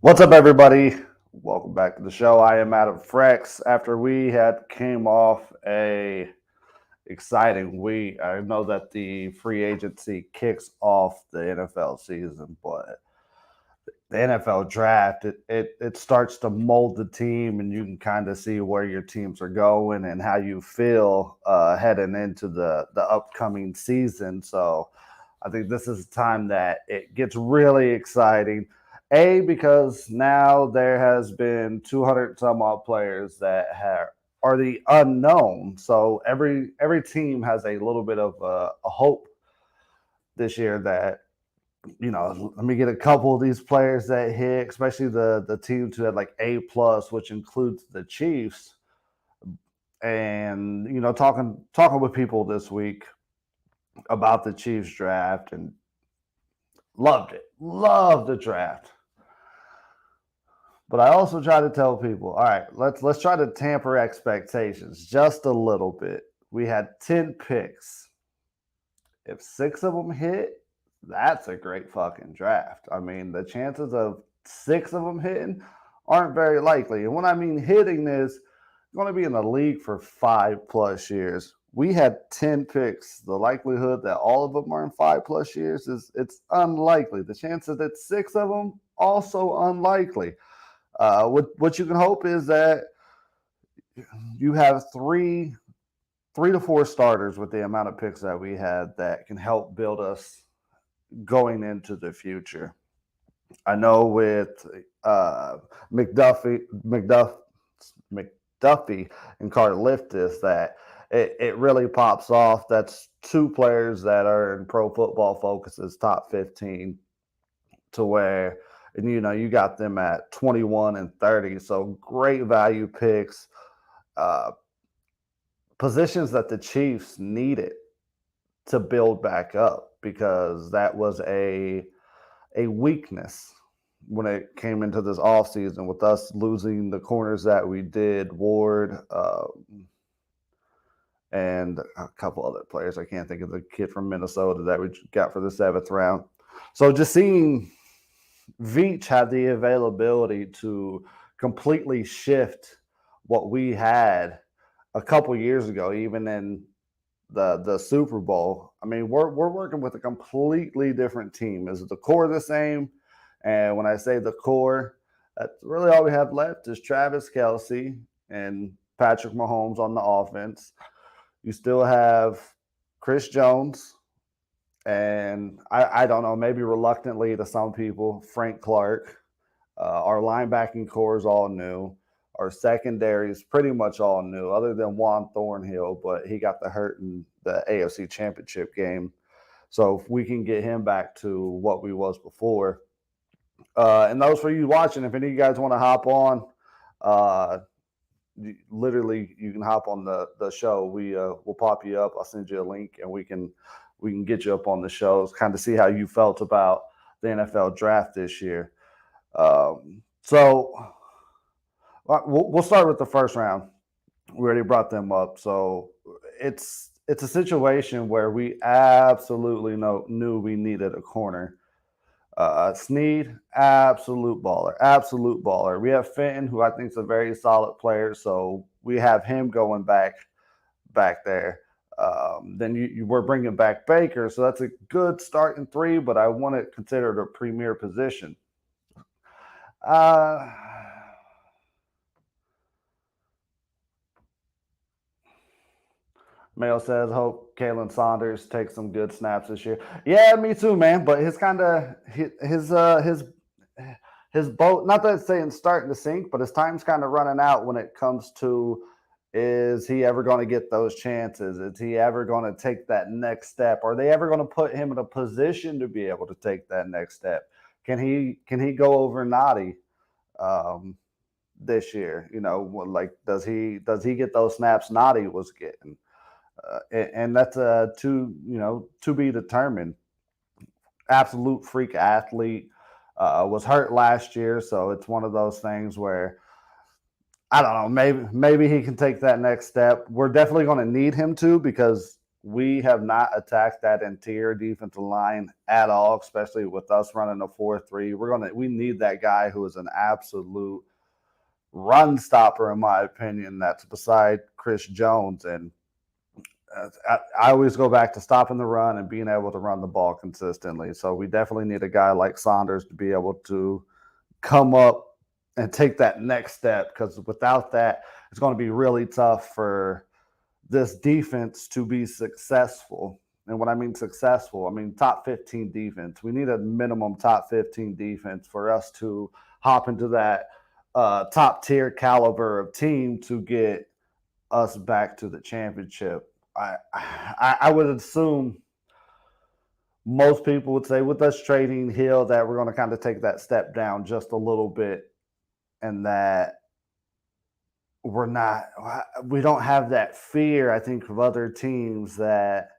What's up, everybody? Welcome back to the show. I am Adam Frex. After we had came off a exciting week, I know that the free agency kicks off the NFL season, but the NFL draft it starts to mold the team, and you can kind of see where your teams are going and how you feel heading into the upcoming season. So I think this is a time that it gets really exciting. Because now there has been 200 some odd players that are the unknown. So every team has a little bit of a hope this year that let me get a couple of these players that hit, especially the teams who had like A+, which includes the Chiefs. And talking with people this week about the Chiefs draft and loved it. Loved the draft. But I also try to tell people, all right, let's try to tamper expectations just a little bit. We had 10 picks. If 6 of them hit, that's a great fucking draft. I mean, the chances of 6 of them hitting aren't very likely. And when I mean hitting is going to be in the league for 5+ years. We had 10 picks. The likelihood that all of them are in 5+ years it's unlikely. The chances that 6 of them also unlikely. What you can hope is that you have three to four starters with the amount of picks that we had that can help build us going into the future. I know with McDuffie and Karliftis that it really pops off. That's two players that are in Pro Football Focus's top 15 to where, and you got them at 21 and 30. So great value picks, uh, positions that the Chiefs needed to build back up because that was a weakness when it came into this offseason with us losing the corners that we did, Ward, and a couple other players. I can't think of the kid from Minnesota that we got for the 7th round. So just seeing Veach had the availability to completely shift what we had a couple years ago, even in the Super Bowl. I mean, we're working with a completely different team. Is the core the same? And when I say the core, that's really all we have left is Travis Kelce and Patrick Mahomes on the offense. You still have Chris Jones, and I don't know, maybe reluctantly to some people, Frank Clark. Our linebacking core is all new. Our secondary is pretty much all new, other than Juan Thornhill, but he got the hurt in the AFC Championship game. So if we can get him back to what we was before, and those for you watching, if any of you guys want to hop on, uh, literally you can hop on the show. We'll pop you up. I'll send you a link, and we can get you up on the shows, kind of see how you felt about the NFL draft this year. So we'll start with the first round. We already brought them up, so it's a situation where we absolutely knew we needed a corner. Snead, absolute baller, absolute baller. We have Fenton, who I think is a very solid player, so we have him going back there. Then you were bringing back Baker, so that's a good start in 3, but I want it considered a premier position. Uh, Mail says, hope Kalen Saunders takes some good snaps this year. Yeah, me too, man. But his kind of his boat, not that it's saying starting to sink, but his time's kind of running out when it comes to, is he ever going to get those chances? Is he ever going to take that next step? Are they ever going to put him in a position to be able to take that next step? Can he go over Noddy this year? Like does he get those snaps Noddy was getting? And that's to be determined. Absolute freak athlete. Was hurt last year, so it's one of those things where I don't know. Maybe he can take that next step. We're definitely going to need him to because we have not attacked that interior defensive line at all, especially with us running a 4-3. We need that guy who is an absolute run stopper, in my opinion. That's beside Chris Jones. And I always go back to stopping the run and being able to run the ball consistently. So we definitely need a guy like Saunders to be able to come up and take that next step, because without that, it's going to be really tough for this defense to be successful. And when I mean successful, I mean top 15 defense. We need a minimum top 15 defense for us to hop into that top tier caliber of team to get us back to the championship. I would assume most people would say with us trading Hill that we're going to kind of take that step down just a little bit, and that we don't have that fear, I think, of other teams that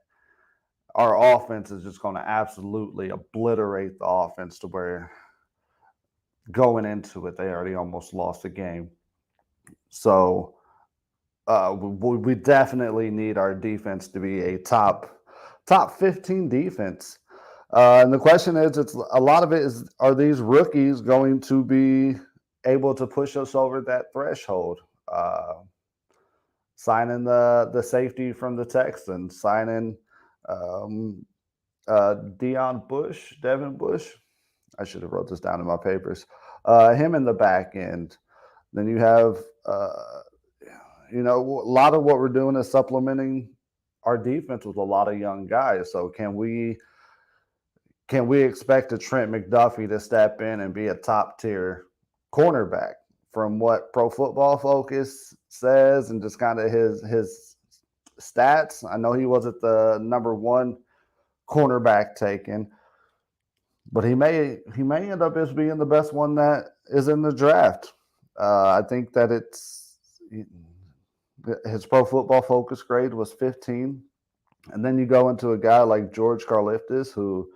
our offense is just going to absolutely obliterate the offense to where going into it, they already almost lost the game. So we definitely need our defense to be a top 15 defense. And the question is, it's a lot of it is, are these rookies going to be able to push us over that threshold? Signing the safety from the Texans, signing Dion Bush, Devin Bush. I should have wrote this down in my papers. Him in the back end. Then you have, a lot of what we're doing is supplementing our defense with a lot of young guys. So can we expect a Trent McDuffie to step in and be a top tier cornerback from what Pro Football Focus says and just kind of his stats? I know he wasn't the number one cornerback taken, but he may end up as being the best one that is in the draft. I think that his Pro Football Focus grade was 15. And then you go into a guy like George Karlaftis, who,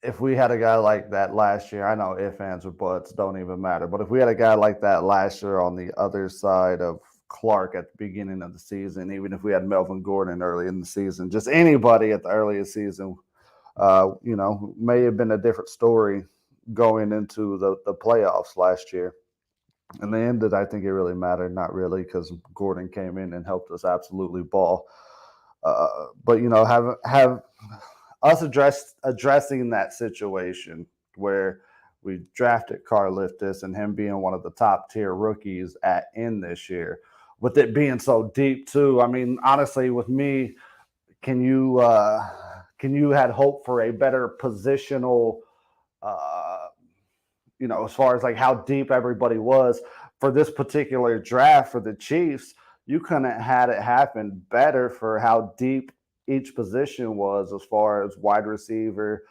if we had a guy like that last year, I know ifs, ands, or buts don't even matter, but if we had a guy like that last year on the other side of Clark at the beginning of the season, even if we had Melvin Gordon early in the season, just anybody at the earliest season, may have been a different story going into the playoffs last year. In the end, did I think it really mattered? Not really, because Gordon came in and helped us absolutely ball. But have us addressing that situation where we drafted Karlaftis and him being one of the top tier rookies in this year, with it being so deep too. I mean, honestly, with me, can you had hope for a better positional, as far as like how deep everybody was for this particular draft for the Chiefs? You couldn't have had it happen better for how deep each position was as far as wide receiver,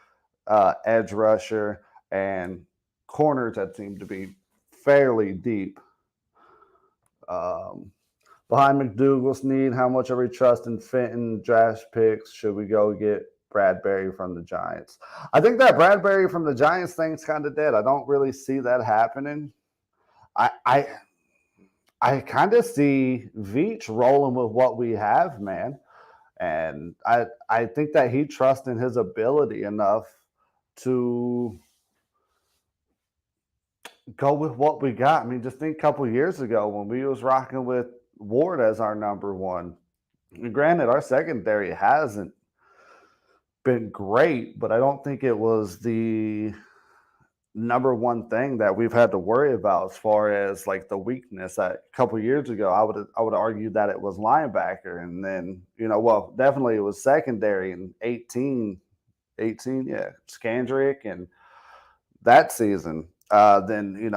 edge rusher, and corners that seemed to be fairly deep. Behind McDougal's need, how much are we trusting Fenton draft picks? Should we go get Bradbury from the Giants? I think that Bradbury from the Giants thing's kind of dead. I don't really see that happening. I kind of see Veach rolling with what we have, man. And I think that he trusts in his ability enough to go with what we got. I mean, just think a couple of years ago when we was rocking with Ward as our number one. And granted, our secondary hasn't been great, but I don't think it was the number one thing that we've had to worry about as far as like the weakness. A couple of years ago, I would argue that it was linebacker, and then definitely it was secondary in 18, Scandrick, and that season. Then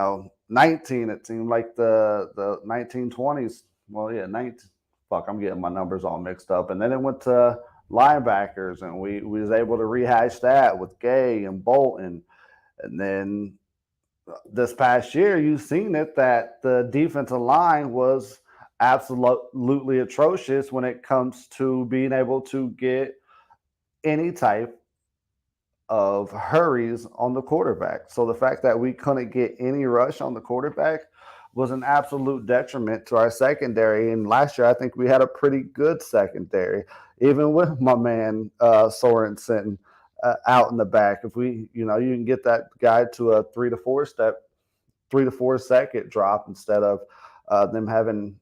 19, it seemed like the 1920s. Well, yeah, 19. Fuck, I'm getting my numbers all mixed up, and then it went to linebackers, and we was able to rehash that with Gay and Bolton. And then this past year, you've seen it that the defensive line was absolutely atrocious when it comes to being able to get any type of hurries on the quarterback. So the fact that we couldn't get any rush on the quarterback was an absolute detriment to our secondary. And last year, I think we had a pretty good secondary, even with my man Sorensen out in the back. If we, you can get that guy to a 3 to 4 second drop instead of them having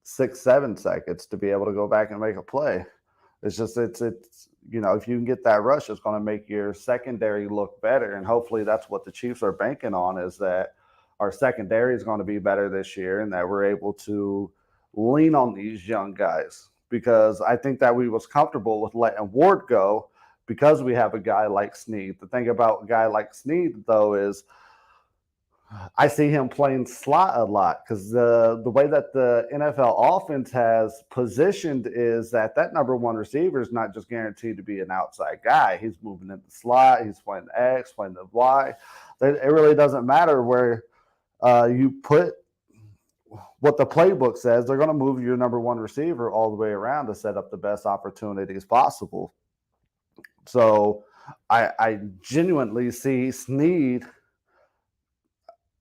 6, 7 seconds to be able to go back and make a play. It's if you can get that rush, it's going to make your secondary look better, and hopefully that's what the Chiefs are banking on, is that our secondary is going to be better this year, and that we're able to lean on these young guys, because I think that we was comfortable with letting Ward go because we have a guy like Snead. The thing about a guy like Snead, though, is I see him playing slot a lot, because the way that the NFL offense has positioned is that number one receiver is not just guaranteed to be an outside guy. He's moving in the slot. He's playing the X, playing the Y. It really doesn't matter where you put what the playbook says. They're going to move your number one receiver all the way around to set up the best opportunities possible. So I genuinely see Snead.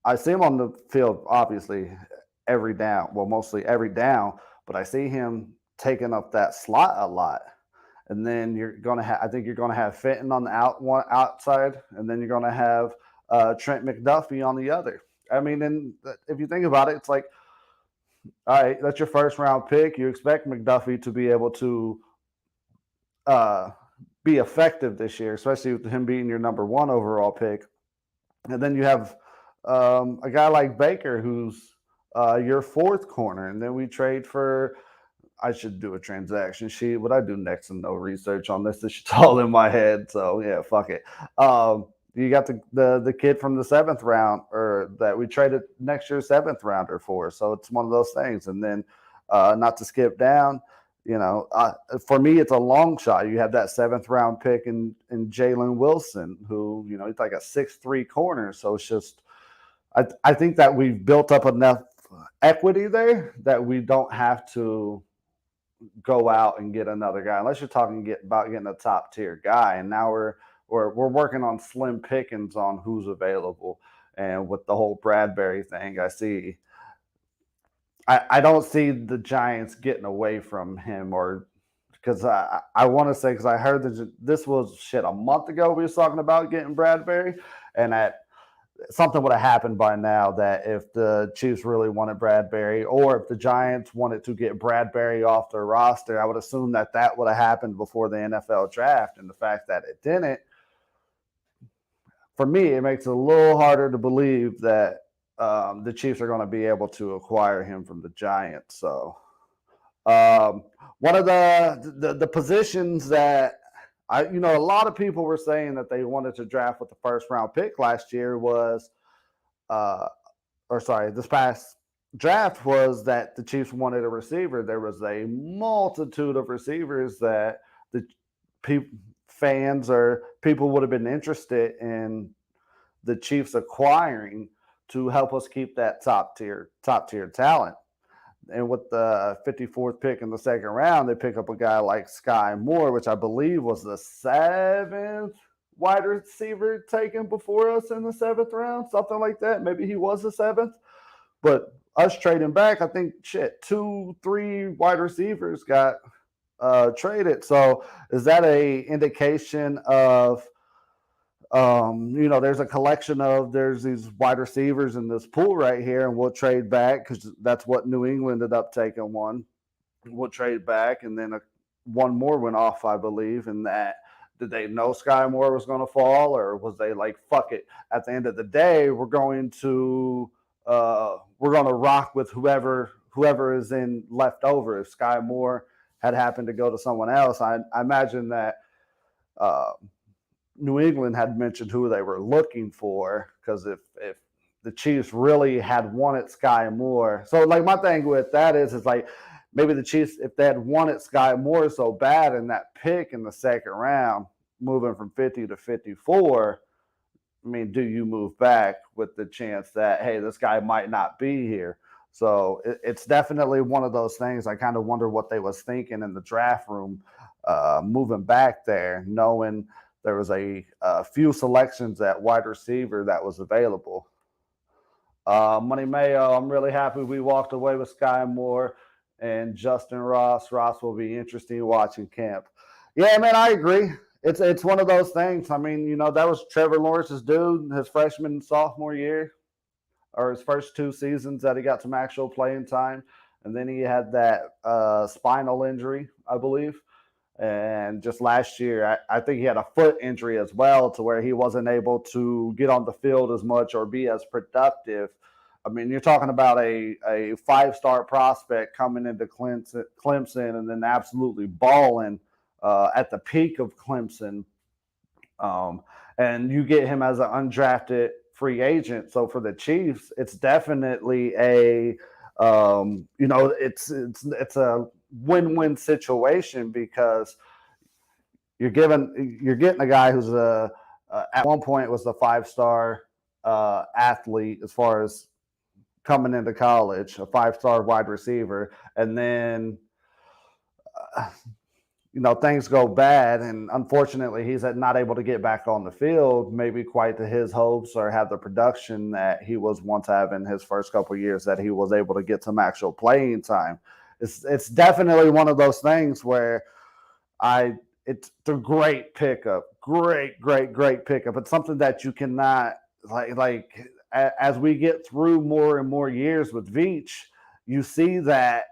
I see him on the field, obviously, every down. Well, mostly every down, but I see him taking up that slot a lot. And then I think you're gonna have Fenton on the outside, and then you're gonna have Trent McDuffie on the other. I mean, and if you think about it, it's like, all right, that's your first round pick. You expect McDuffie to be able to be effective this year, especially with him being your number one overall pick. And then you have a guy like Baker, who's your fourth corner, and then we trade for. I should do a transaction sheet. What I do next and no research on this. This shit's all in my head. So yeah, fuck it. You got the kid from the 7th round, or that we traded next year's 7th rounder for. So it's one of those things. And then not to skip down, for me, it's a long shot. You have that 7th round pick in Jaylen Watson, who, he's like a 6'3" corner. So it's just, I think that we've built up enough equity there that we don't have to go out and get another guy, unless you're talking about getting a top tier guy. And now we're working on slim pickings on who's available. And with the whole Bradbury thing, I don't see the Giants getting away from him, or because I want to say, because I heard that this was a month ago we was talking about getting Bradbury, and that something would have happened by now, that if the Chiefs really wanted Bradbury, or if the Giants wanted to get Bradbury off their roster, I would assume that would have happened before the NFL draft. And the fact that it didn't, for me, it makes it a little harder to believe that the Chiefs are going to be able to acquire him from the Giants. So one of the positions that a lot of people were saying that they wanted to draft with the first round pick last year was, this past draft, was that the Chiefs wanted a receiver. There was a multitude of receivers that the fans or people would have been interested in the Chiefs acquiring to help us keep that top tier talent. And with the 54th pick in the 2nd round, they pick up a guy like Sky Moore, which I believe was the 7th wide receiver taken before us in the 7th round, something like that. Maybe he was the 7th. But us trading back, I think 2-3 wide receivers got traded. So is that a indication of there's a collection of, there's these wide receivers in this pool right here, and we'll trade back, because that's what New England ended up taking one. We'll trade back, and then one more went off, I believe. And that, did they know Sky Moore was going to fall, or was they like, fuck it, at the end of the day, we're going to rock with whoever is in left over? If Sky Moore had happened to go to someone else, I imagine that New England had mentioned who they were looking for, because if the Chiefs really had wanted Sky Moore, so like my thing with that is like, maybe the Chiefs, if they had wanted Sky Moore so bad in that pick in the 2nd round, moving from 50 to 54, I mean, do you move back with the chance that, hey, this guy might not be here? So it's definitely one of those things. I kind of wonder what they was thinking in the draft room, moving back there, knowing there was a few selections at wide receiver that was available. Money Mayo, I'm really happy we walked away with Sky Moore and Justin Ross. Ross will be interesting watching camp. Yeah, man, I agree. It's one of those things. I mean, that was Trevor Lawrence's dude his freshman and sophomore year, or his first 2 seasons that he got some actual playing time. And then he had that spinal injury, I believe. And just last year, I think he had a foot injury as well, to where he wasn't able to get on the field as much or be as productive. I mean, you're talking about a 5-star prospect coming into Clemson and then absolutely balling at the peak of Clemson. And you get him as an undrafted free agent. So for the Chiefs, it's definitely it's a win-win situation, because you're getting a guy who's at one point was a 5-star athlete as far as coming into college, a 5-star wide receiver, and then things go bad, and unfortunately he's not able to get back on the field, maybe quite to his hopes, or have the production that he was once having his first couple of years, that he was able to get some actual playing time. It's definitely one of those things where it's a great pickup, great pickup. It's something that you cannot like as we get through more and more years with Veach, you see that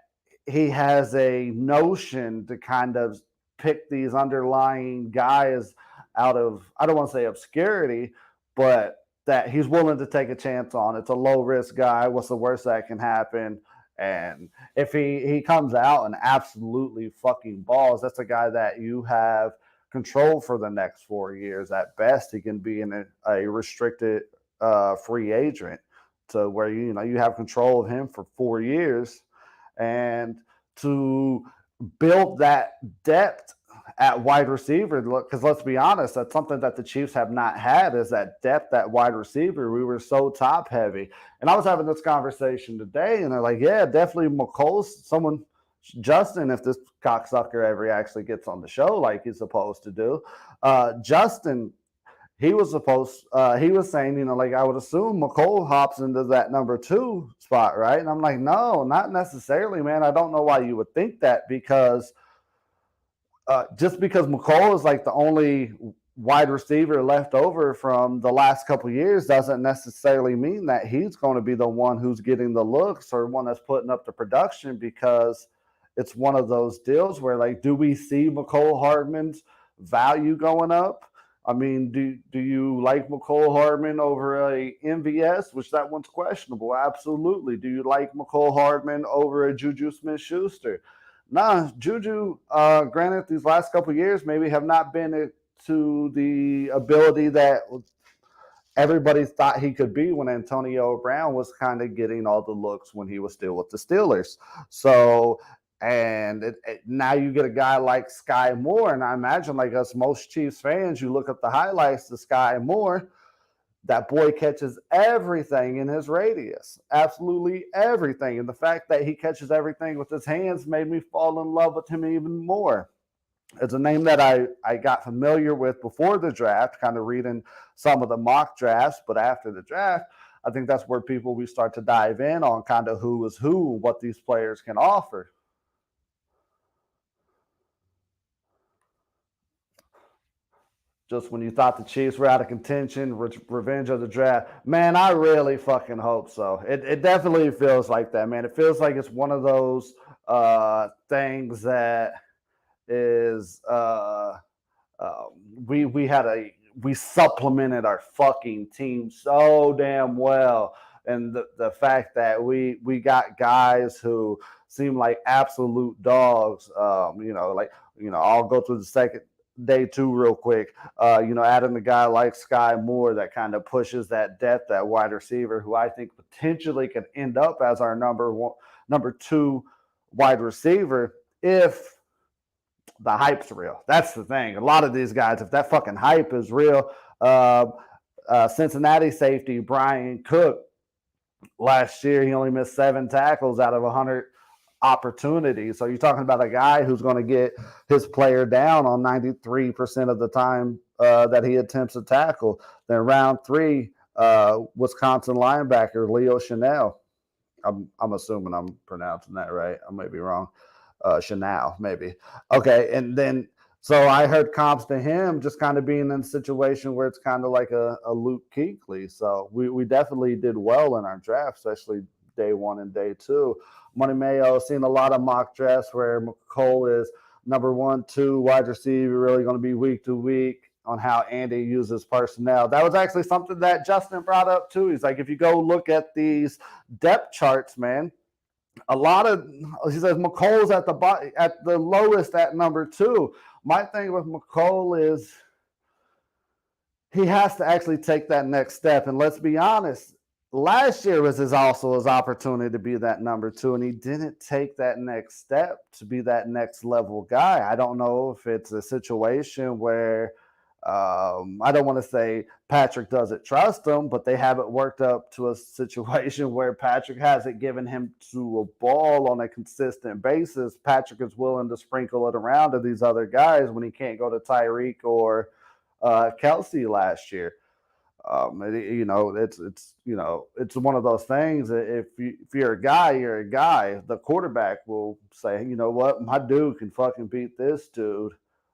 he has a notion to kind of pick these underlying guys out of, I don't want to say obscurity, but that he's willing to take a chance on. It's a low risk guy. What's the worst that can happen? And if he comes out and absolutely fucking balls, that's a guy that you have control for the next 4 years. At best, he can be in a restricted free agent, to where you have control of him for 4 years, and to build that depth at wide receiver. Because let's be honest, that's something that the Chiefs have not had, is that depth at wide receiver. We were so top heavy. And I was having this conversation today, and they're like, yeah, definitely McColl's Justin, if this cocksucker ever actually gets on the show like he's supposed to do. Justin, he was saying, I would assume McColl hops into that number 2 spot, right? And I'm like, no, not necessarily, man. I don't know why you would think that, because just because McColl is like the only wide receiver left over from the last couple of years doesn't necessarily mean that he's going to be the one who's getting the looks or one that's putting up the production, because it's one of those deals where, do we see McCole Hardman's value going up? I mean, do you like McCole Hardman over a MVS, which that one's questionable? Absolutely. Do you like McCole Hardman over a Juju Smith-Schuster? Nah, Juju, granted, these last couple of years maybe have not been to the ability that everybody thought he could be when Antonio Brown was kind of getting all the looks when he was still with the Steelers. So, and now you get a guy like Sky Moore, and I imagine, like us most Chiefs fans, you look at the highlights of Sky Moore, that boy catches everything in his radius, absolutely everything. And the fact that he catches everything with his hands made me fall in love with him even more. It's a name that I got familiar with before the draft, kind of reading some of the mock drafts, but after the draft, I think that's where we start to dive in on kind of who is who, what these players can offer. Just when you thought the Chiefs were out of contention, revenge of the draft. Man, I really fucking hope so. It definitely feels like that, man. It feels like it's one of those things that is we supplemented our fucking team so damn well. And the fact that we got guys who seem like absolute dogs, I'll go through the second day 2 real quick. Adding a guy like Sky Moore that kind of pushes that depth at wide receiver, who I think potentially could end up as our number 2 wide receiver if the hype's real. That's the thing. A lot of these guys, if that fucking hype is real, Cincinnati safety Brian Cook, last year he only missed 7 tackles out of 100 opportunities. So you're talking about a guy who's going to get his player down on 93% of the time that he attempts a tackle. Then round 3, Wisconsin linebacker Leo Chanel. I'm assuming I'm pronouncing that right. I may be wrong. Chanel, maybe. Okay, and then so I heard comps to him just kind of being in a situation where it's kind of like a Luke Kuechly. So we definitely did well in our draft, especially day one and day two. Money Mayo seen a lot of mock drafts where McCole is number 1, 2 wide receiver, really going to be week to week on how Andy uses personnel. That was actually something that Justin brought up too. He's like, if you go look at these depth charts, man, a lot of he says McColl's at the lowest at number 2. My thing with McColl is he has to actually take that next step. And let's be honest, last year was also his opportunity to be that number 2, and he didn't take that next step to be that next level guy. I don't know if it's a situation where I don't want to say Patrick doesn't trust him, but they haven't worked up to a situation where Patrick hasn't given him to a ball on a consistent basis. Patrick is willing to sprinkle it around to these other guys when he can't go to Tyreek or Kelsey last year. It's one of those things. If you're a guy, you're a guy. The quarterback will say, you know what, my dude can fucking beat this dude.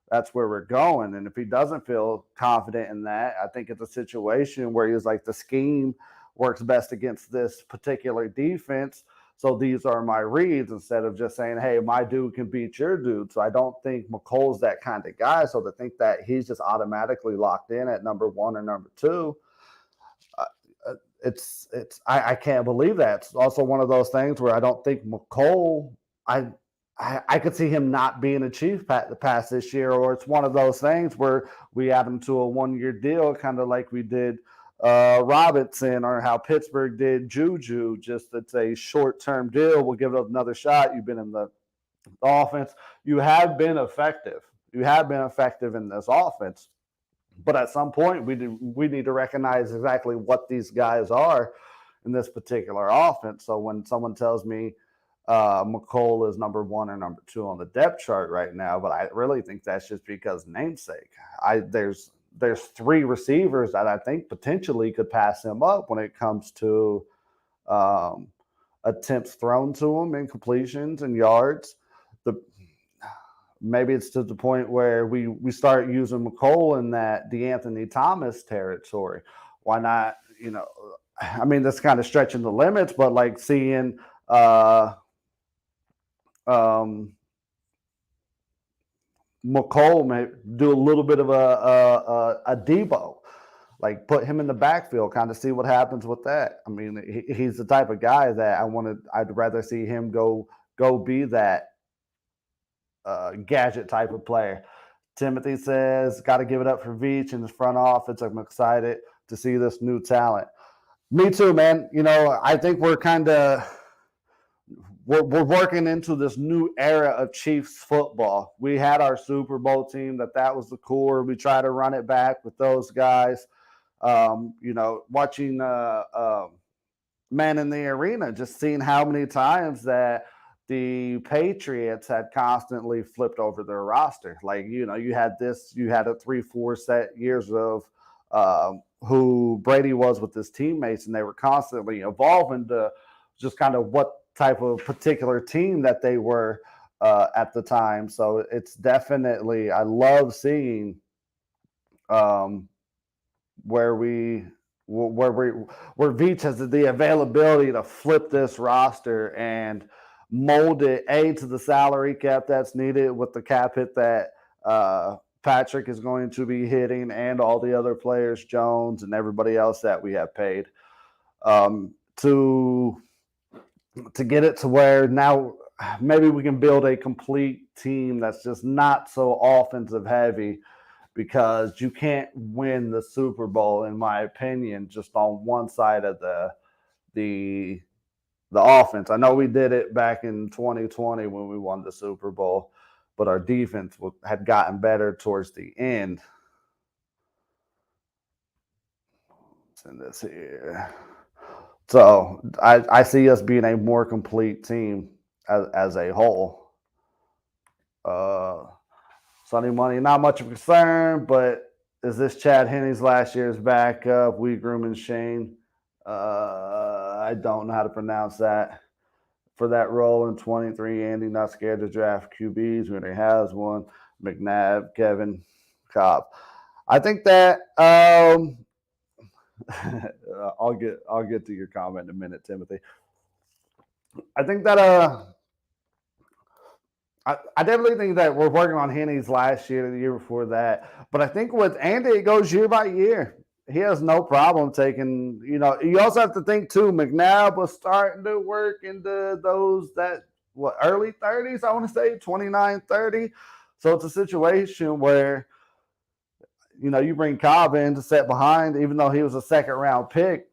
That's where we're going. And if he doesn't feel confident in that, I think it's a situation where he's like, the scheme works best against this particular defense. So these are my reads, instead of just saying, hey, my dude can beat your dude. So I don't think McColl's that kind of guy. So to think that he's just automatically locked in at number 1 or number 2, I can't believe that. It's also one of those things where I don't think McColl, I could see him not being a Chief past this year, or it's one of those things where we add him to a 1-year deal, kind of like we did Robinson, or how Pittsburgh did Juju. Just it's a short-term deal. We'll give it another shot. You've been in the offense. You have been effective. You have been effective in this offense. But at some point, we need to recognize exactly what these guys are in this particular offense. So when someone tells me McColl is number 1 or number 2 on the depth chart right now, but I really think that's just because namesake. There's 3 receivers that I think potentially could pass him up when it comes to attempts thrown to him and completions and yards. Maybe it's to the point where we start using McColl in that DeAnthony Thomas territory. Why not? I mean, that's kind of stretching the limits, but like seeing McColl may do a little bit of a Debo, like put him in the backfield, kind of see what happens with that. I mean, he's the type of guy that I'd rather see him go be that gadget type of player. Timothy says, got to give it up for Veach in his front office. I'm excited to see this new talent. Me too, man. I think we're working into this new era of Chiefs football. We had our Super Bowl team that was the core. We try to run it back with those guys. Watching Man in the Arena, just seeing how many times that the Patriots had constantly flipped over their roster. Like, you had a 3-4 set years of who Brady was with his teammates, and they were constantly evolving to just kind of what type of particular team that they were at the time. So it's definitely, I love seeing where Veach has the availability to flip this roster and mold it to the salary cap that's needed with the cap hit that Patrick is going to be hitting, and all the other players, Jones and everybody else that we have paid, to get it to where now maybe we can build a complete team that's just not so offensive heavy, because you can't win the Super Bowl, in my opinion, just on one side of the offense. I know we did it back in 2020 when we won the Super Bowl, but our defense had gotten better towards the end. Send this here. So I see us being a more complete team as a whole. Sunday Money, not much of a concern, but Is this Chad Henne's last year's backup? We grooming Shane. I don't know how to pronounce that. For that role in 23, Andy not scared to draft QBs when he has one. McNabb, Kevin, Cobb. I think that I'll get to your comment in a minute, Timothy. I think that I definitely think that we're working on Henne's last year, the year before that. But I think with Andy, it goes year by year. He has no problem taking, you also have to think too, McNabb was starting to work into those early 30s, I want to say 29, 30. So it's a situation where, you bring Cobb in to set behind, even though he was a second round pick.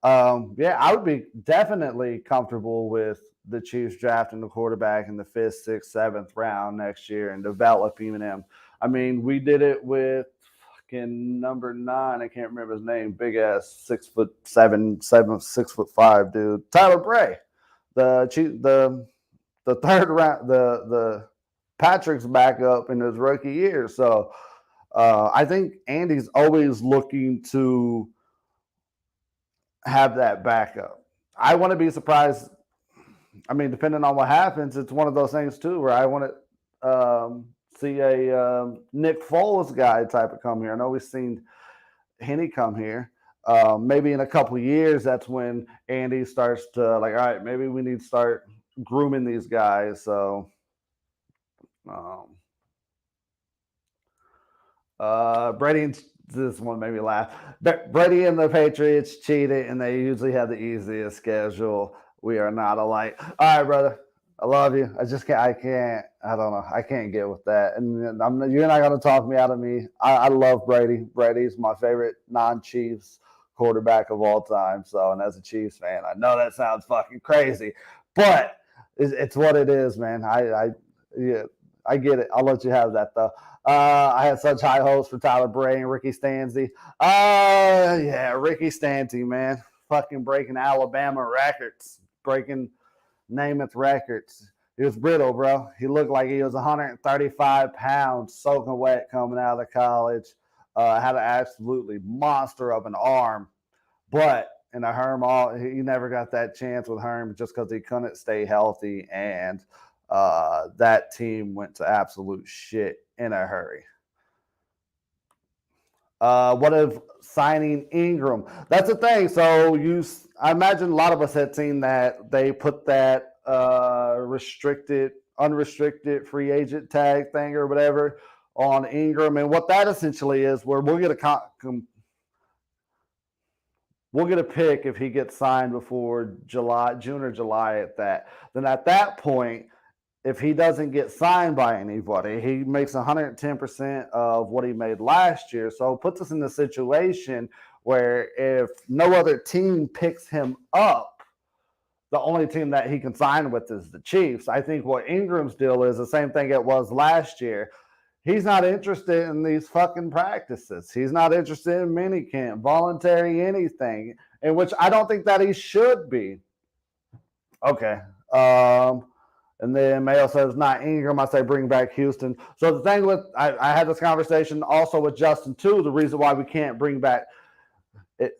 I would be definitely comfortable with the Chiefs drafting the quarterback in the 5th, 6th, 7th round next year and developing him. I mean, we did it with fucking number 9. I can't remember his name. Big ass 6'7", 6'5" dude. Tyler Bray, the third round, the Patrick's backup in his rookie year. So I think Andy's always looking to have that backup. I want to be surprised. I mean, depending on what happens, it's one of those things too where I want to see a Nick Foles guy type of come here. I know we've seen Henne come here. Maybe in a couple of years, that's when Andy starts to all right, maybe we need to start grooming these guys. So, Brady and this one made me laugh. Brady and the Patriots cheated, and they usually have the easiest schedule. We are not alike. All right, brother. I love you. I just can't. I don't know. I can't get with that. And you're not going to talk me out of me. I love Brady. Brady's my favorite non-Chiefs quarterback of all time. So, and as a Chiefs fan, I know that sounds fucking crazy, but it's what it is, man. I get it. I'll let you have that though. I had such high hopes for Tyler Bray and Ricky Stanzi. Ricky Stanzi, man. Fucking breaking Alabama records. Breaking Namath records. He was brittle, bro. He looked like he was 135 pounds, soaking wet coming out of college. Had an absolutely monster of an arm. But in a Herm, he never got that chance with Herm just because he couldn't stay healthy. And that team went to absolute shit in a hurry. What if signing Ingram? That's the thing. So I imagine a lot of us had seen that they put that unrestricted free agent tag thing or whatever on Ingram, and what that essentially is, where we'll get a pick if he gets signed before June or July at that. Then at that point, if he doesn't get signed by anybody, he makes 110% of what he made last year. So it puts us in a situation where if no other team picks him up, the only team that he can sign with is the Chiefs. I think what Ingram's deal is the same thing it was last year. He's not interested in these fucking practices. He's not interested in minicamp, voluntary anything, in which I don't think that he should be. Okay. And then Mayo says, not Ingram. I say bring back Houston. So the thing with, I had this conversation also with Justin too. The reason why we can't bring back it,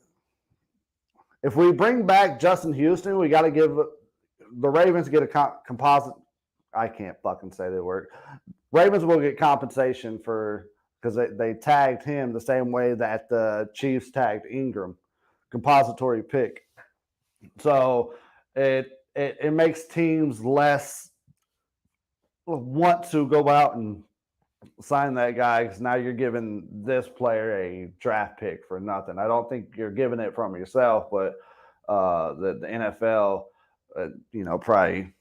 if we bring back Justin Houston, we got to give the Ravens get a composite. I can't fucking say the word. Ravens will get compensation because they tagged him the same way that the Chiefs tagged Ingram, compository pick. So it makes teams less want to go out and sign that guy because now you're giving this player a draft pick for nothing. I don't think you're giving it from yourself, but the NFL, probably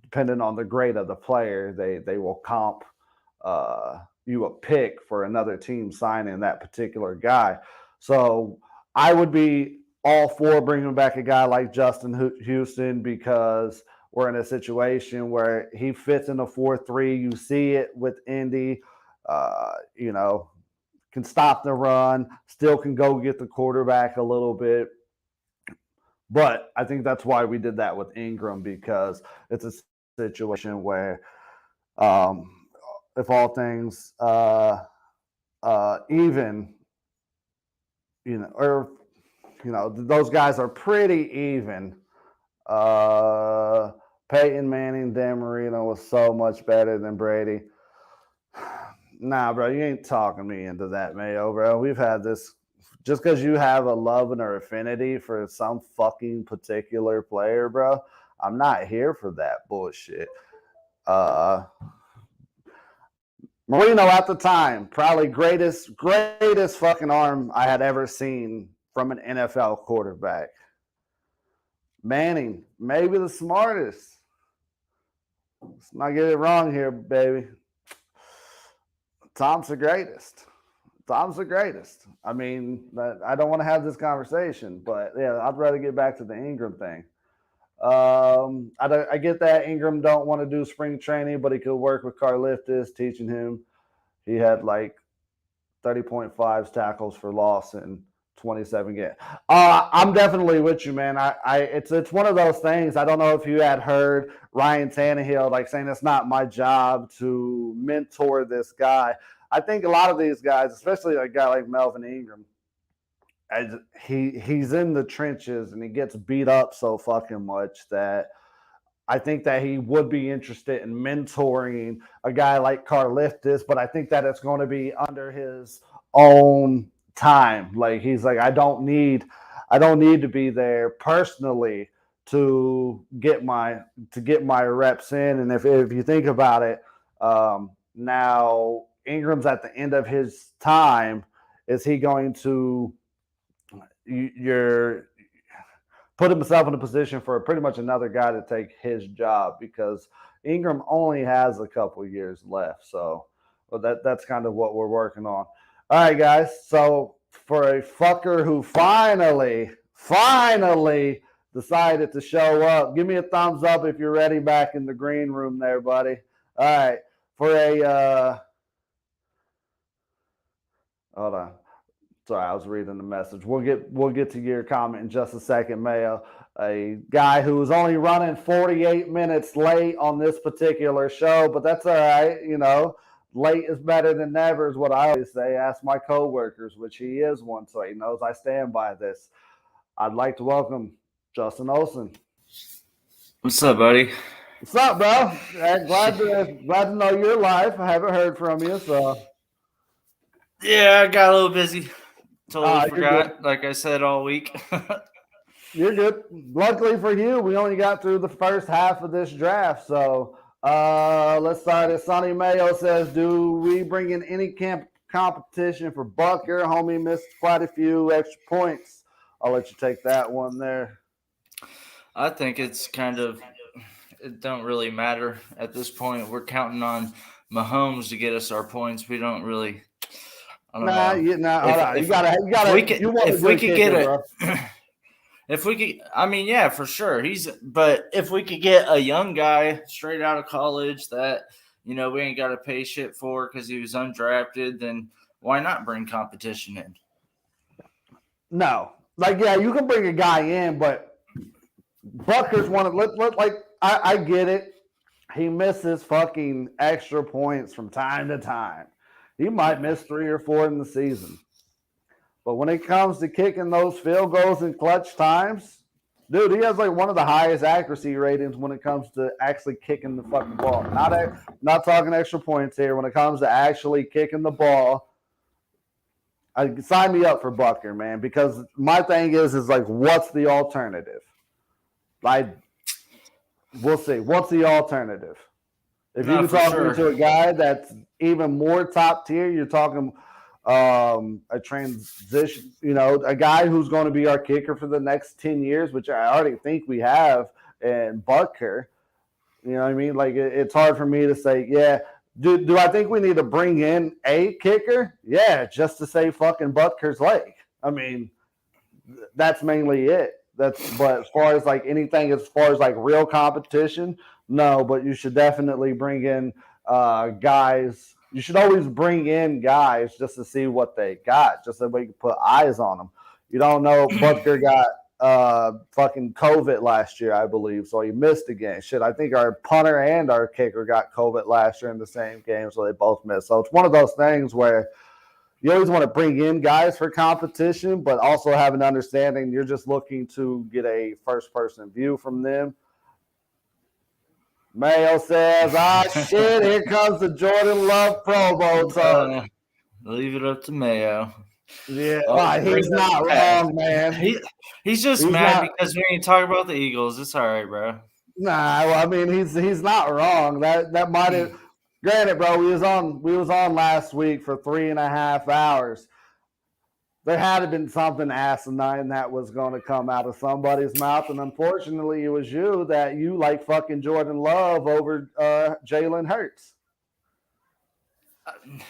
depending on the grade of the player, they will comp you a pick for another team signing that particular guy. So I would be all for bringing back a guy like Justin Houston because we're in a situation where he fits in a 4-3. You see it with Indy, can stop the run, still can go get the quarterback a little bit. But I think that's why we did that with Ingram, because it's a situation where if all things even, those guys are pretty even. Peyton Manning, Dan Marino was so much better than Brady. Nah, bro, you ain't talking me into that, Mayo, bro. We've had this. Just because you have a love and or affinity for some fucking particular player, bro, I'm not here for that bullshit. Marino at the time, probably greatest fucking arm I had ever seen from an NFL quarterback. Manning, maybe the smartest. Let's not get it wrong here, baby. Tom's the greatest. Tom's the greatest. I mean, I don't want to have this conversation, but yeah, I'd rather get back to the Ingram thing. I get that Ingram don't want to do spring training, but he could work with Karlaftis, teaching him. He had like 30.5 tackles for loss in 27 games. I'm definitely with you, man. It's one of those things. I don't know if you had heard Ryan Tannehill like saying it's not my job to mentor this guy. I think a lot of these guys, especially a guy like Melvin Ingram, he's in the trenches and he gets beat up so fucking much that I think that he would be interested in mentoring a guy like Karlaftis, but I think that it's going to be under his own time. Like he's like, I don't need to be there personally to get my reps in. And if you think about it, now Ingram's at the end of his time. Is he going to put himself in a position for pretty much another guy to take his job? Because Ingram only has a couple years left. So that's kind of what we're working on. All right, guys. So for a fucker who finally decided to show up, give me a thumbs up if you're ready back in the green room there, buddy. All right. For a hold on. Sorry, I was reading the message. We'll get to your comment in just a second, Mayo. A guy who was only running 48 minutes late on this particular show, but that's all right. Late is better than never is what I always say. Ask my coworkers, which he is one, so he knows I stand by this. I'd like to welcome Justin Olson. What's up, buddy? What's up, bro? Glad to know you're alive. I haven't heard from you, so. Yeah, I got a little busy. Totally forgot, like I said, all week. You're good. Luckily for you, we only got through the first half of this draft. So let's start it. Sonny Mayo says, do we bring in any competition for Bucker? Homie missed quite a few extra points. I'll let you take that one there. I think it's it don't really matter at this point. We're counting on Mahomes to get us our points. We don't really... Hold on. If we could, I mean, yeah, for sure. But if we could get a young guy straight out of college that, we ain't got to pay shit for because he was undrafted, then why not bring competition in? No. You can bring a guy in, but Bucker's one of, I get it. He misses fucking extra points from time to time. He might miss 3 or 4 in the season. But when it comes to kicking those field goals in clutch times, dude, he has one of the highest accuracy ratings when it comes to actually kicking the fucking ball. Not talking extra points here. When it comes to actually kicking the ball, sign me up for Bucker, man, because my thing is what's the alternative? We'll see. What's the alternative? If you're talking to a guy that's even more top tier, you're talking a transition, a guy who's going to be our kicker for the next 10 years, which I already think we have, and Bucker. You know what I mean? It's hard for me to say, yeah. Do I think we need to bring in a kicker? Yeah, just to say fucking Butker's leg. I mean, that's mainly it. But as far as anything, as far as real competition, no. But you should definitely bring in guys. You should always bring in guys just to see what they got, just so we can put eyes on them. You don't know. Butker got fucking COVID last year, I believe, so he missed a game. Shit, I think our punter and our kicker got COVID last year in the same game, so they both missed. So it's one of those things where you always want to bring in guys for competition, but also have an understanding you're just looking to get a first-person view from them. Mayo says, shit, here comes the Jordan Love Pro Bowl talk. Leave it up to Mayo. Yeah, he's not wrong, man. He's just mad because we ain't talking about the Eagles. It's all right, bro. Nah, well, I mean, he's not wrong. That might have. Granted, bro, we was on last week for 3.5 hours. There had to been something asinine that was going to come out of somebody's mouth, and unfortunately, it was you that you like fucking Jordan Love over Jalen Hurts.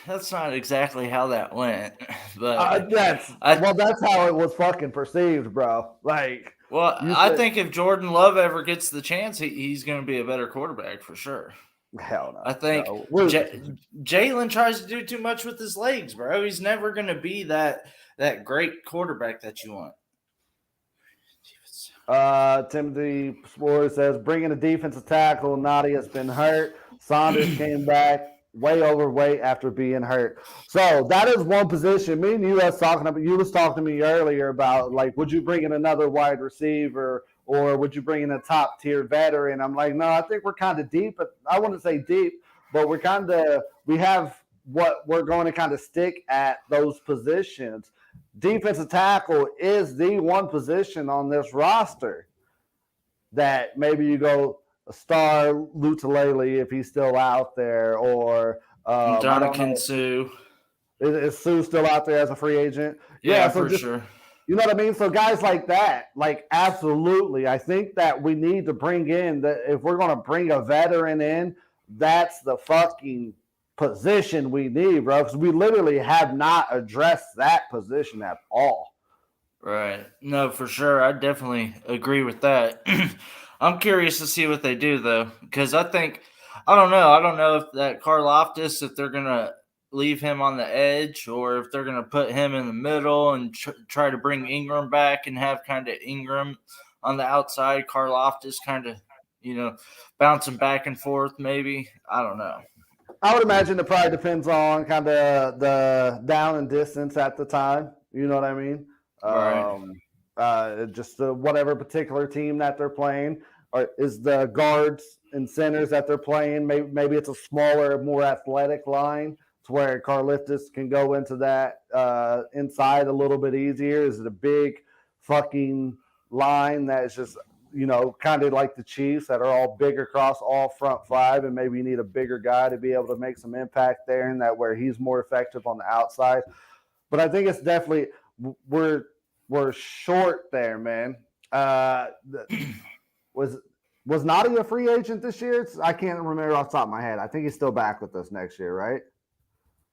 That's not exactly how that went, but that's how it was fucking perceived, bro. Like, well, I think if Jordan Love ever gets the chance, he's going to be a better quarterback for sure. Hell no. I think Jalen tries to do too much with his legs, bro. He's never going to be that great quarterback that you want. Timothy Spore says, bringing a defensive tackle. Nadi has been hurt. Saunders came back way overweight after being hurt. So that is one position. Me and you was talking to me earlier about, like, would you bring in another wide receiver or would you bring in a top tier veteran? I'm like, no, I think we're kind of deep. But I wouldn't say deep, but we have what we're going to kind of stick at those positions. Defensive tackle is the one position on this roster that maybe you go a star Lutulele if he's still out there, or Jonathan Sue. Is Sue still out there as a free agent? Yeah, so for sure. You know what I mean? So guys like that, like, absolutely. I think that we need to bring in that if we're going to bring a veteran in, that's the fucking position we need, bro, because we literally have not addressed that position at all. Right. No, for sure. I definitely agree with that. I'm curious to see what they do, though, because I don't know if that Karlaftis, if they're going to leave him on the edge or if they're going to put him in the middle and try to bring Ingram back and have kind of Ingram on the outside, Karlaftis kind of, bouncing back and forth maybe. I don't know. I would imagine it probably depends on kind of the down and distance at the time. You know what I mean? Right. Just whatever particular team that they're playing, or is the guards and centers that they're playing. Maybe it's a smaller, more athletic line to where Karlaftis can go into that inside a little bit easier. Is it a big fucking line that is just, kind of like the Chiefs that are all big across all front five, and maybe you need a bigger guy to be able to make some impact there, and that where he's more effective on the outside. But I think it's definitely we're short there, man. Was Nadi a free agent this year? I can't remember off the top of my head. I think he's still back with us next year, right?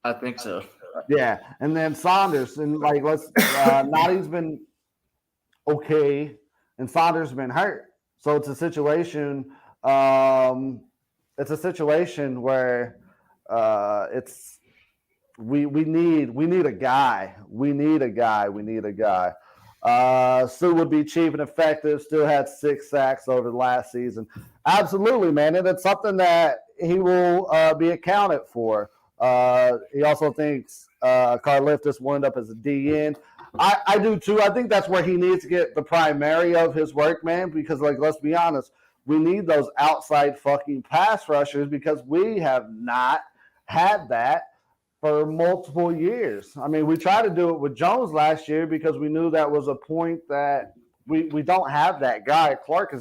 I think so. Yeah, and then Saunders and Nadi's been okay. And Saunders been hurt, so it's a situation. It's a situation where we need a guy. We need a guy. Sue would be cheap and effective. Still had 6 sacks over the last season. Absolutely, man, and it's something that he will be accounted for. He also thinks Karlaftis will end up as a DN. I do too. I think that's where he needs to get the primary of his work, man, because, like, let's be honest, we need those outside fucking pass rushers because we have not had that for multiple years. I mean, we tried to do it with Jones last year because we knew that was a point that we don't have that guy. Clark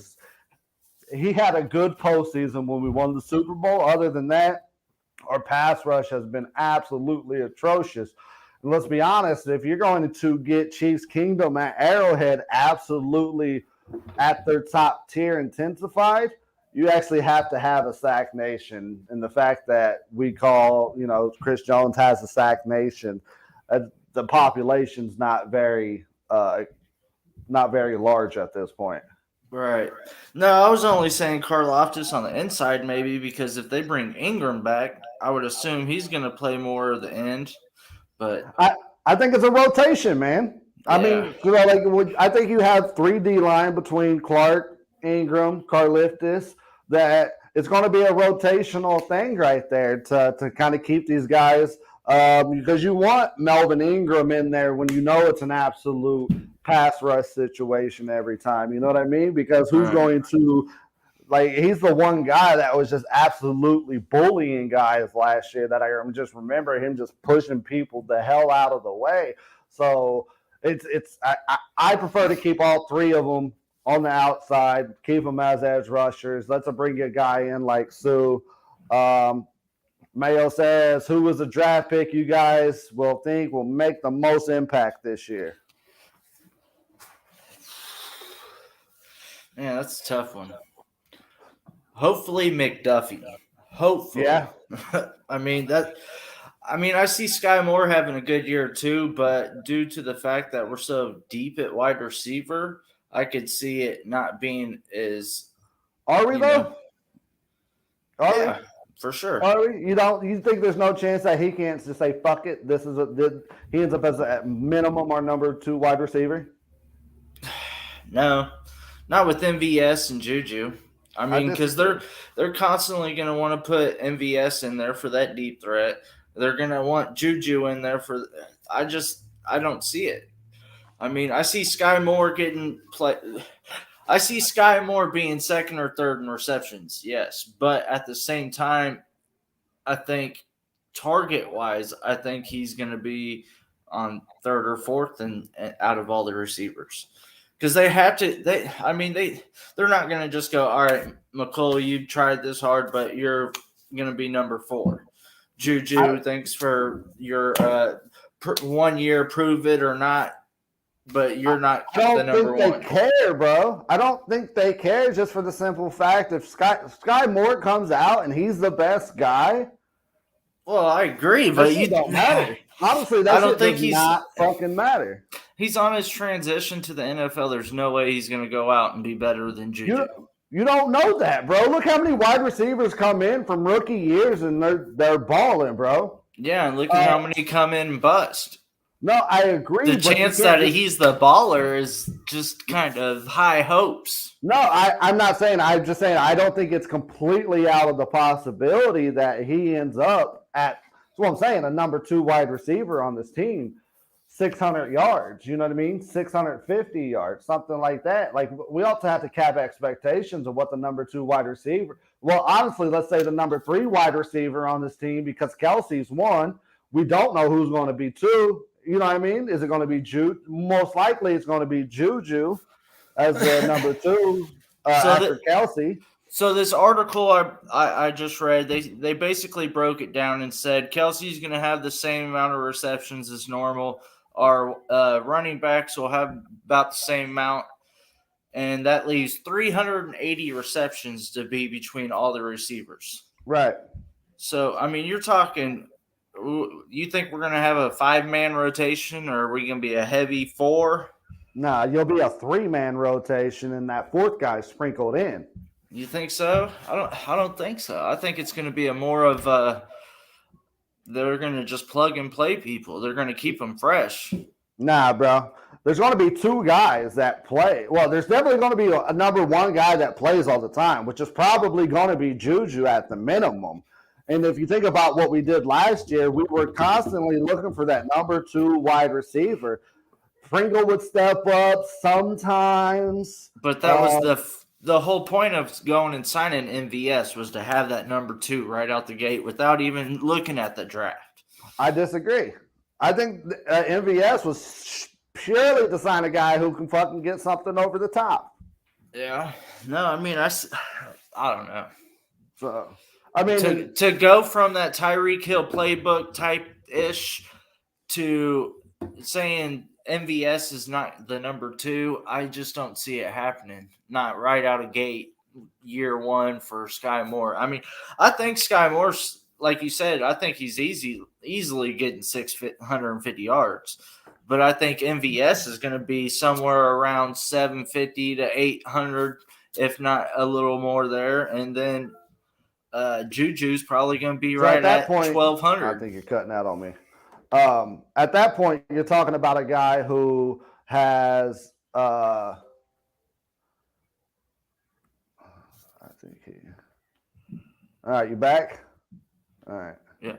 he had a good postseason when we won the Super Bowl. Other than that, our pass rush has been absolutely atrocious. And let's be honest, if you're going to get Chiefs Kingdom at Arrowhead absolutely at their top tier intensified, you actually have to have a sack nation. And the fact that we call, Chris Jones has a sack nation, the population's not very large at this point. Right. No, I was only saying Karlaftis on the inside maybe because if they bring Ingram back, I would assume he's going to play more of the end. But I think it's a rotation, man. Yeah. I mean, I think you have 3 D-line between Clark, Ingram, Karlaftis, that it's going to be a rotational thing right there to kind of keep these guys because you want Melvin Ingram in there when you know it's an absolute pass rush situation every time. You know what I mean? Because who's going to – like, he's the one guy that was just absolutely bullying guys last year that I just remember him just pushing people the hell out of the way. So I prefer to keep all three of them on the outside, keep them as edge rushers. Let's bring a guy in like Sue. Mayo says, who was the draft pick you guys will think will make the most impact this year? Yeah, that's a tough one. Hopefully McDuffie. Hopefully. Yeah. I see Sky Moore having a good year too, but due to the fact that we're so deep at wide receiver, I could see it not being as. Are we though? Yeah, for sure. Are we? You think there's no chance that he can't just say fuck it? He ends up as a minimum our number 2 wide receiver? No, not with MVS and Juju. I mean, because they're constantly going to want to put MVS in there for that deep threat. They're going to want Juju in there for. I don't see it. I mean, I see Sky Moore getting play. I see Sky Moore being second or third in receptions, yes, but at the same time, I think target-wise, I think he's going to be on third or fourth and out of all the receivers. Because they have to, they're not going to just go, all right, McCullough, you tried this hard, but you're going to be number 4. Juju, thanks for your 1 year, prove it or not, but you're not the number 1. I don't think they care, bro. I don't think they care just for the simple fact if Sky Moore comes out and he's the best guy. Well, I agree, but you don't matter. Honestly, that does not fucking matter. He's on his transition to the NFL. There's no way he's going to go out and be better than Juju. You don't know that, bro. Look how many wide receivers come in from rookie years and they're balling, bro. Yeah, and look at how many come in and bust. No, I agree. The chance that he's the baller is just kind of high hopes. No, I'm not saying. I'm just saying I don't think it's completely out of the possibility that he ends up at – that's what I'm saying, a number 2 wide receiver on this team. 600 yards, you know what I mean? 650 yards, something like that. Like, we also have to cap expectations of what the number 2 wide receiver. Well, honestly, let's say the number 3 wide receiver on this team, because Kelsey's 1. We don't know who's going to be 2. You know what I mean? Is it going to be Juju? Most likely it's going to be Juju as the number 2 after Kelsey. So this article I just read, they basically broke it down and said Kelsey's going to have the same amount of receptions as normal. Our running backs will have about the same amount, and that leaves 380 receptions to be between all the receivers. Right. So, I mean, you're talking – you think we're going to have a 5-man rotation, or are we going to be a heavy 4? Nah, you'll be a 3-man rotation, and that 4th guy sprinkled in. You think so? I don't think so. I think it's going to be a more of they're going to just plug and play people. They're going to keep them fresh. Nah, bro. There's going to be 2 guys that play. Well, there's definitely going to be a number 1 guy that plays all the time, which is probably going to be Juju at the minimum. And if you think about what we did last year, we were constantly looking for that number 2 wide receiver. Pringle would step up sometimes. But that was the whole point of going and signing MVS was to have that number 2 right out the gate without even looking at the draft. I disagree. I think MVS was purely to sign a guy who can fucking get something over the top. Yeah. No, I mean, I don't know. So, I mean, to go from that Tyreek Hill playbook type-ish to saying MVS is not the number 2, I just don't see it happening. Not right out of gate, year 1 for Sky Moore. I mean, I think Sky Moore's, like you said, I think he's easily getting 650 yards. But I think MVS is going to be somewhere around 750 to 800, if not a little more there. And then Juju's probably going to be right at 1,200. I think you're cutting out on me. At that point, you're talking about a guy who has all right, you back? All right. Yeah.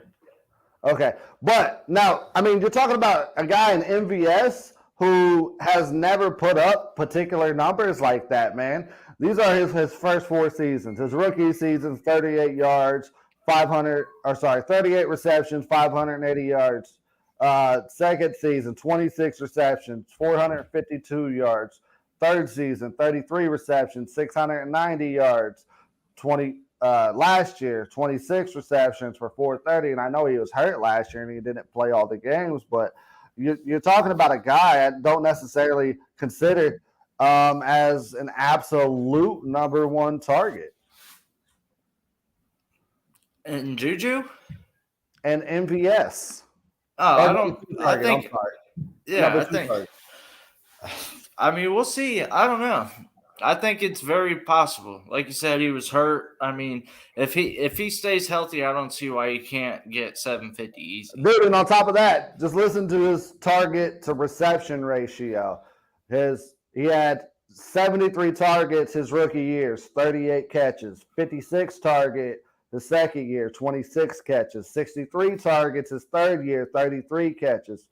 Okay. But now, I mean, you're talking about a guy in MVS who has never put up particular numbers like that, man. These are his first 4 seasons. His rookie season, 38 yards, 38 receptions, 580 yards. Second season, 26 receptions, 452 yards. Third season, 33 receptions, 690 yards. 20 last year, 26 receptions for 430. And I know he was hurt last year and he didn't play all the games, but you're talking about a guy I don't necessarily consider as an absolute number one target. And Juju? And MVS. Oh, I don't. I think. Yeah, no, I think. I mean, we'll see. I don't know. I think it's very possible. Like you said, he was hurt. I mean, if he stays healthy, I don't see why he can't get 750 easy. Dude, and on top of that, just listen to his target to reception ratio. He had 73 targets his rookie years, 38 catches, 56 target the second year, 26 catches, 63 targets his third year, 33 catches,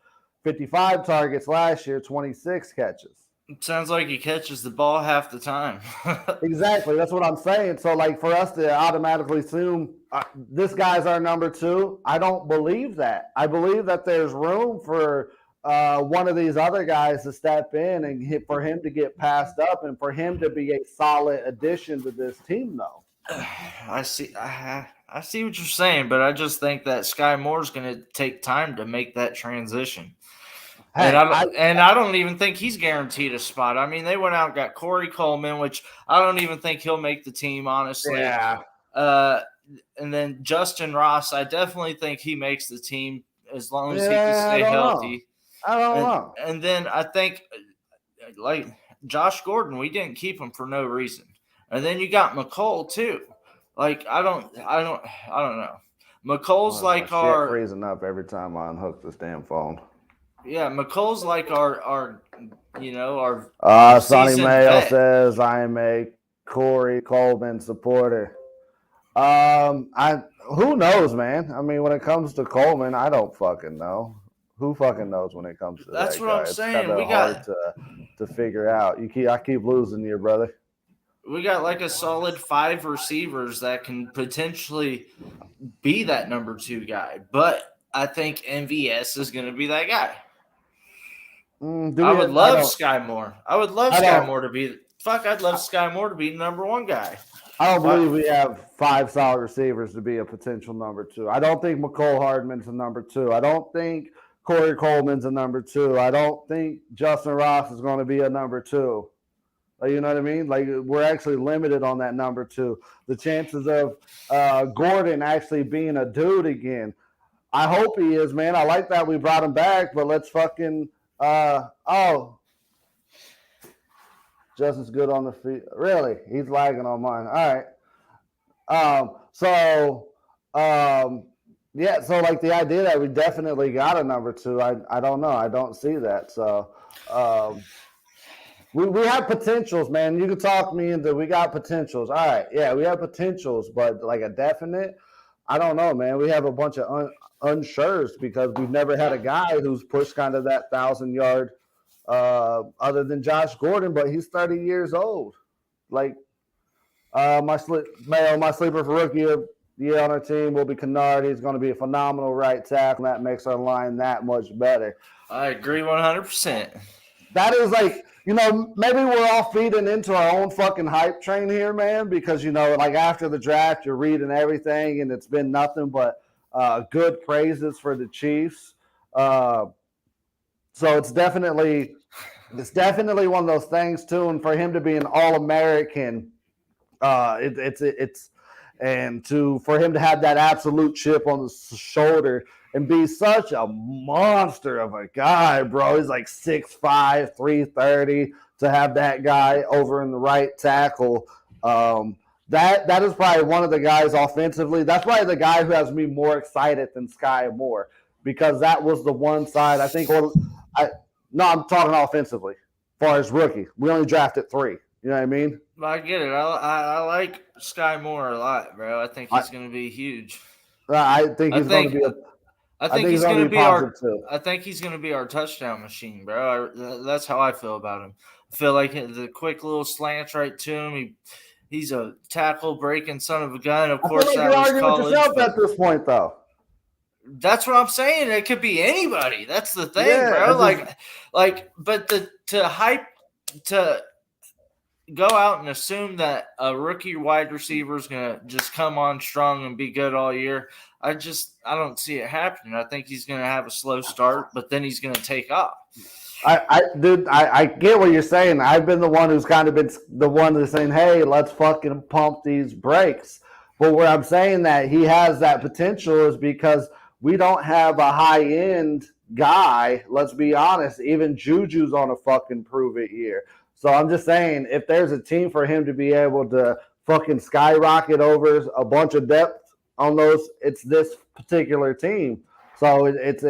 55 targets last year, 26 catches. It sounds like he catches the ball half the time. Exactly. That's what I'm saying. So, like, for us to automatically assume this guy's our number two, I don't believe that. I believe that there's room for one of these other guys to step in and for him to get passed up and for him to be a solid addition to this team, though. I see what you're saying, but I just think that Sky Moore's going to take time to make that transition. Hey, and I don't even think he's guaranteed a spot. I mean, they went out and got Corey Coleman, which I don't even think he'll make the team, honestly. Yeah. And then Justin Ross, I definitely think he makes the team as long as he can stay healthy. I don't know. And then I think, like Josh Gordon, we didn't keep him for no reason. And then you got McCole too. Like I don't know. McCole's like our freezing up every time I unhook this damn phone. Yeah, McCole's like our Sonny Mayo says I am a Corey Coleman supporter. Who knows, man? I mean, when it comes to Coleman, I don't fucking know. Who fucking knows when it comes to That's that what guy? I'm saying. It's hard to figure out. I keep losing you, brother. We got like a solid 5 receivers that can potentially be that number 2 guy, but I think MVS is going to be that guy. I would love Sky Moore. I would love Sky Moore to be – I'd love Sky Moore to be number 1 guy. I don't believe we have 5 solid receivers to be a potential number 2. I don't think McCole Hardman's a number 2. I don't think Corey Coleman's a number 2. I don't think Justin Ross is going to be a number 2. You know what I mean? Like, we're actually limited on that number 2. The chances of Gordon actually being a dude again, I hope he is, man. I like that we brought him back, but let's fucking Justin's good on the feet. Really? He's lagging on mine. All right. So like the idea that we definitely got a number 2, I don't know. I don't see that. So we have potentials, man. You can talk me into we got potentials. All right. Yeah, we have potentials, but like a definite, I don't know, man. We have a bunch of unsures because we've never had a guy who's pushed kind of that 1,000-yard other than Josh Gordon, but he's 30 years old. Like my sleeper for rookie of the year on our team will be Kennard. He's going to be a phenomenal right tackle. That makes our line that much better. I agree 100%. That is like, maybe we're all feeding into our own fucking hype train here, man, because, like after the draft, you're reading everything and it's been nothing but good praises for the Chiefs. So it's definitely one of those things too. And for him to be an All-American, for him to have that absolute chip on the shoulder and be such a monster of a guy, bro. He's like 6'5", 330. To have that guy over in the right tackle, that is probably one of the guys offensively. That's probably the guy who has me more excited than Sky Moore because that was the one side I think. I'm talking offensively. As far as rookie, we only drafted 3. You know what I mean? I get it. I like Sky Moore a lot, bro. I think he's going to be huge. I think he's going to be I think he's he's going to be be our. positive too. I think he's going to be our touchdown machine, bro. That's how I feel about him. I feel like the quick little slants right to him. He's a tackle breaking son of a gun. Of course, I feel like that was you're arguing with college. yourself at this point, though. That's what I'm saying. It could be anybody. That's the thing, Yeah, bro. But to go out and assume that a rookie wide receiver is gonna just come on strong and be good all year, I don't see it happening. I think he's gonna have a slow start, but then he's gonna take off. I get what you're saying. I've been the one who's kind of been the one who's saying, hey, let's fucking pump these brakes. But where I'm saying that he has that potential is because we don't have a high-end guy. Let's be honest. Even Juju's on a fucking prove-it year. So I'm just saying, if there's a team for him to be able to fucking skyrocket over a bunch of depth on those, it's this particular team. So it's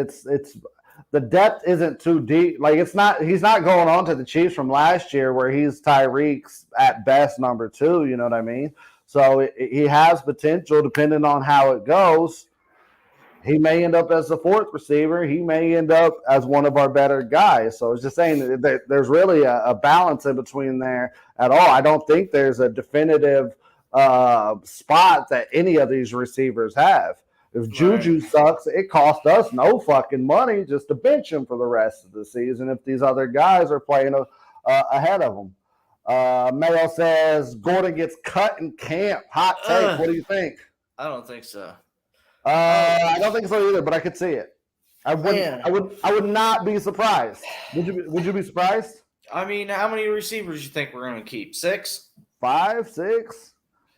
the depth isn't too deep. Like he's not going on to the Chiefs from last year where he's Tyreek's at best number 2. You know what I mean? So he has potential depending on how it goes. He may end up as the 4th receiver. He may end up as one of our better guys. So it's just saying that there's really a balance in between there at all. I don't think there's a definitive spot that any of these receivers have. If Juju sucks, it costs us no fucking money just to bench him for the rest of the season if these other guys are playing ahead of him. Mayo says Gordon gets cut in camp. Hot take. What do you think? I don't think so. I don't think so either, but I could see it. I would not be surprised. Would you be surprised? I mean, how many receivers you think we're going to keep? 6? 5, 6?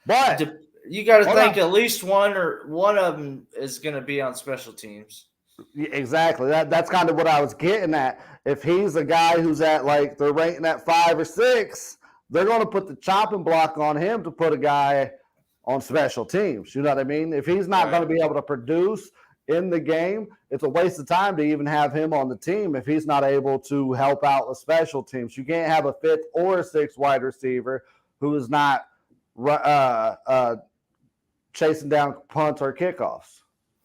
But you got to think at least one of them is going to be on special teams. Exactly. That's kind of what I was getting at. If he's a guy who's at they're rating at 5 or 6, they're going to put the chopping block on him to put a guy on special teams. You know what I mean? If he's not going to be able to produce in the game, it's a waste of time to even have him on the team if he's not able to help out with special teams. You can't have a 5th or a 6th wide receiver who is not chasing down punts or kickoffs.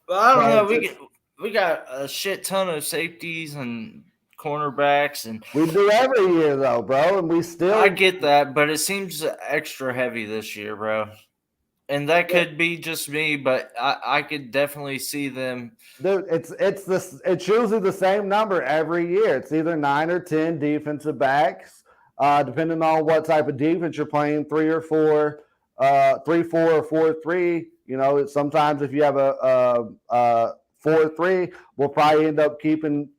Well, I don't know. We got a shit ton of safeties and cornerbacks, and we do every year though, bro. And we still. I get that, but it seems extra heavy this year, bro. And that could be just me, but I could definitely see them. Dude, it's usually the same number every year. It's either 9 or 10 defensive backs, depending on what type of defense you're playing. 3 or 4, 3-4 or 4-3. You know, sometimes if you have a 4-3, we'll probably end up keeping,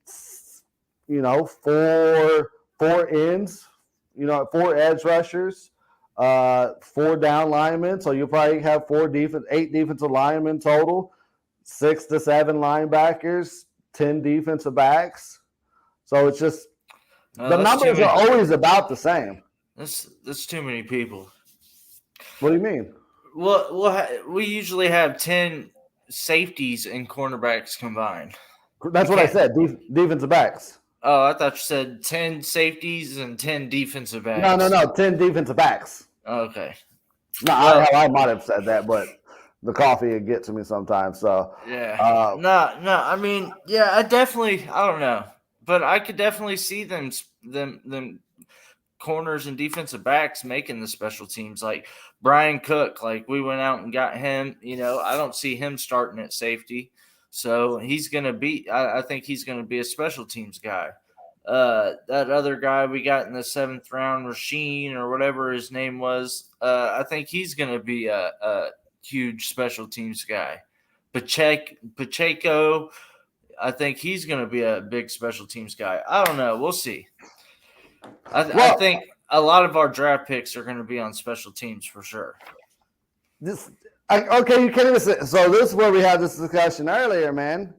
4 ends. 4 edge rushers. 4 down linemen, so you'll probably have 8 defensive linemen total, 6 to 7 linebackers, 10 defensive backs. So it's just the numbers are always about the same. That's too many people. What do you mean? Well, we usually have 10 safeties and cornerbacks combined. That's what I said. Defensive backs. Oh, I thought you said 10 safeties and 10 defensive backs. No, 10 defensive backs. Okay. No, I might have said that, but the coffee would get to me sometimes. So yeah. No. I mean, yeah, I don't know, but I could definitely see them corners and defensive backs making the special teams. Like Brian Cook, we went out and got him. I don't see him starting at safety. So he's going to be – I think he's going to be a special teams guy. That other guy we got in the 7th round, Rasheen or whatever his name was, I think he's going to be a huge special teams guy. Pacheco, I think he's going to be a big special teams guy. I don't know. We'll see. I think a lot of our draft picks are going to be on special teams for sure. Okay, you can't even say. So this is where we had this discussion earlier, man.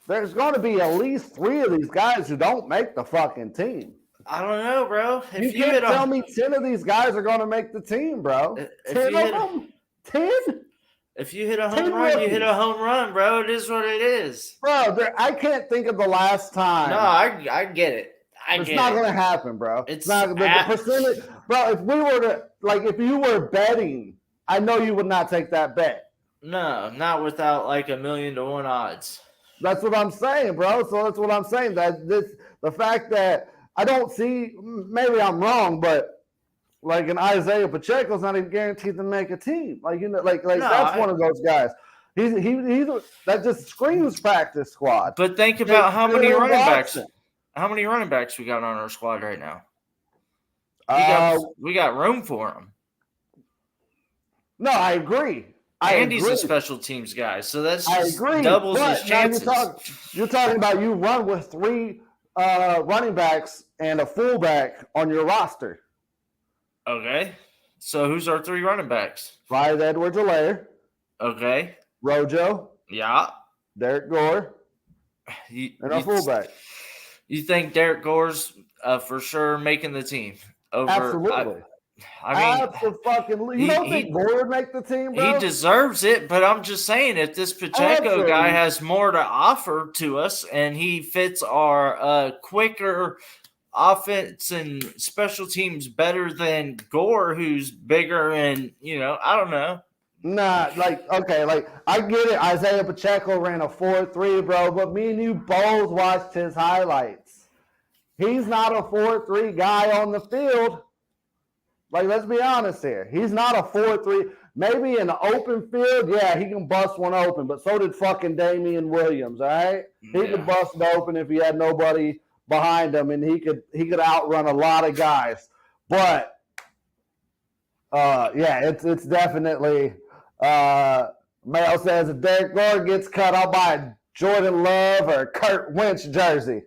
There's going to be at least 3 of these guys who don't make the fucking team. I don't know, bro. You can't tell me 10 of these guys are going to make the team, bro. 10 of them? 10? If you hit a home run, you hit a home run, bro. It is what it is. Bro, I can't think of the last time. No, I get it. It's not going to happen, bro. It's not. The percentage, bro, if you were betting, I know you would not take that bet. No, not without $1,000,000 to 1 odds. That's what I'm saying, bro. So that's what I'm saying. The fact that I don't see, maybe I'm wrong, but like an Isaiah Pacheco's not even guaranteed to make a team. Like No, that's one of those guys. He's that just screams practice squad. But think about how many Jaylen running backs. Watson. How many running backs we got on our squad right now? We got room for them. No, I agree. He's a special teams guy, so that's just doubles his chances. You're talking about you run with 3 running backs and a fullback on your roster. Okay, so who's our 3 running backs? Clyde Edwards-Helaire. Okay. Rojo. Yeah. Derek Gore. And our fullback. You think Derek Gore's for sure making the team? Absolutely. I mean, absolutely. You don't think Gore would make the team, bro? He deserves it, but I'm just saying, if this Pacheco guy has more to offer to us and he fits our quicker offense and special teams better than Gore, who's bigger and, I don't know. Nah, I get it. Isaiah Pacheco ran a 4.3, bro, but me and you both watched his highlights. He's not a 4.3 guy on the field. Like, let's be honest here. He's not a 4.3. Maybe in the open field, yeah, he can bust one open, but so did fucking Damian Williams, all right? He could bust it open if he had nobody behind him, and he could outrun a lot of guys. But, it's definitely Mayo says if Derek Gore gets cut, I'll buy a Jordan Love or Kurt Wentz jersey.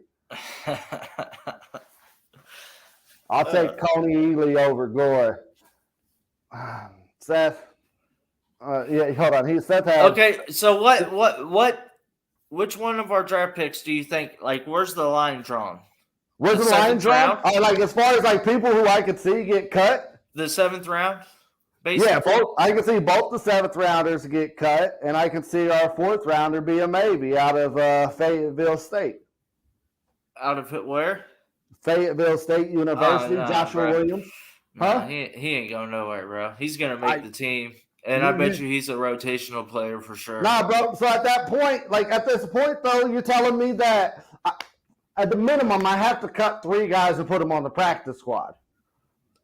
I'll take Coney Ely over Gore. Seth. Hold on. Seth has. Okay, so which one of our draft picks do you think, where's the line drawn? Where's the line drawn? As far as people who I could see get cut? The 7th round? Basically? Yeah, I can see both the 7th rounders get cut, and I can see our 4th rounder be a maybe out of Fayetteville State. Out of where? Fayetteville State University, Joshua Williams. Huh? He ain't going nowhere, bro. He's going to make the team. And I bet you he's a rotational player for sure. Nah, bro. So at that point, at this point, though, you're telling me that at the minimum, I have to cut 3 guys and put them on the practice squad.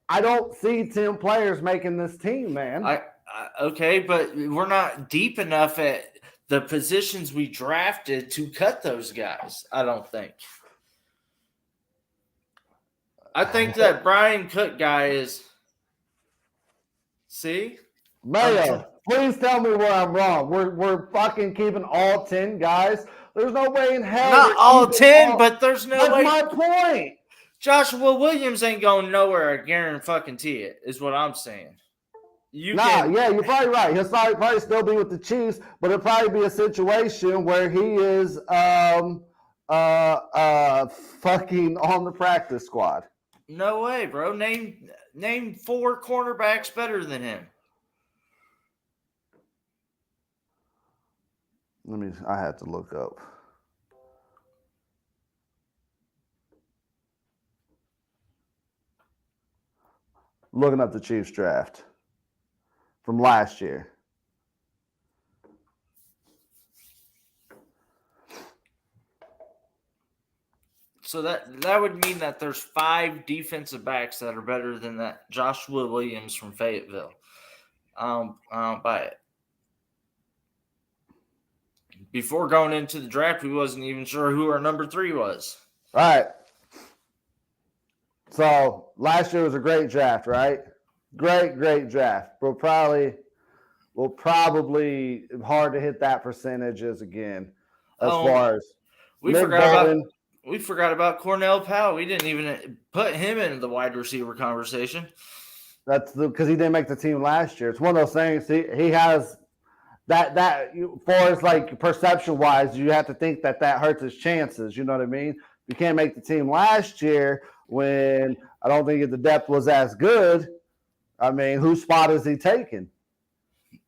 I don't see 10 players making this team, man. Okay, but we're not deep enough at the positions we drafted to cut those guys, I don't think. I think that Brian Cook guy is. See? Mayo, please tell me where I'm wrong. We're fucking keeping all 10 guys. There's no way in hell. Not all 10, but there's no way. That's my point. Joshua Williams ain't going nowhere. I guarantee it, is what I'm saying. You're probably right. He'll probably still be with the Chiefs, but it'll probably be a situation where he is fucking on the practice squad. No way, bro. Name 4 cornerbacks better than him. I had to look up. Looking up the Chiefs draft from last year. So that would mean that there's 5 defensive backs that are better than that Joshua Williams from Fayetteville. I don't buy it. Before going into the draft, we wasn't even sure who our number 3 was. All right. So last year was a great draft, right? Great draft. We'll probably hard to hit that percentages again as far as we forgot about Cornell Powell. We didn't even put him into the wide receiver conversation. That's because he didn't make the team last year. It's one of those things. He has that for as perception wise, you have to think that hurts his chances. You know what I mean? You can't make the team last year when I don't think the depth was as good. I mean, whose spot is he taking?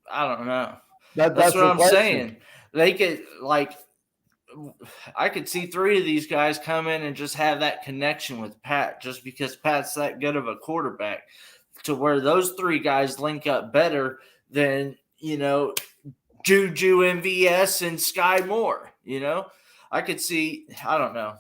I don't know. That's what I'm saying. They could I could see 3 of these guys come in and just have that connection with Pat, just because Pat's that good of a quarterback, to where those 3 guys link up better than Juju, MVS, and Sky Moore. You know, I could see. I don't know.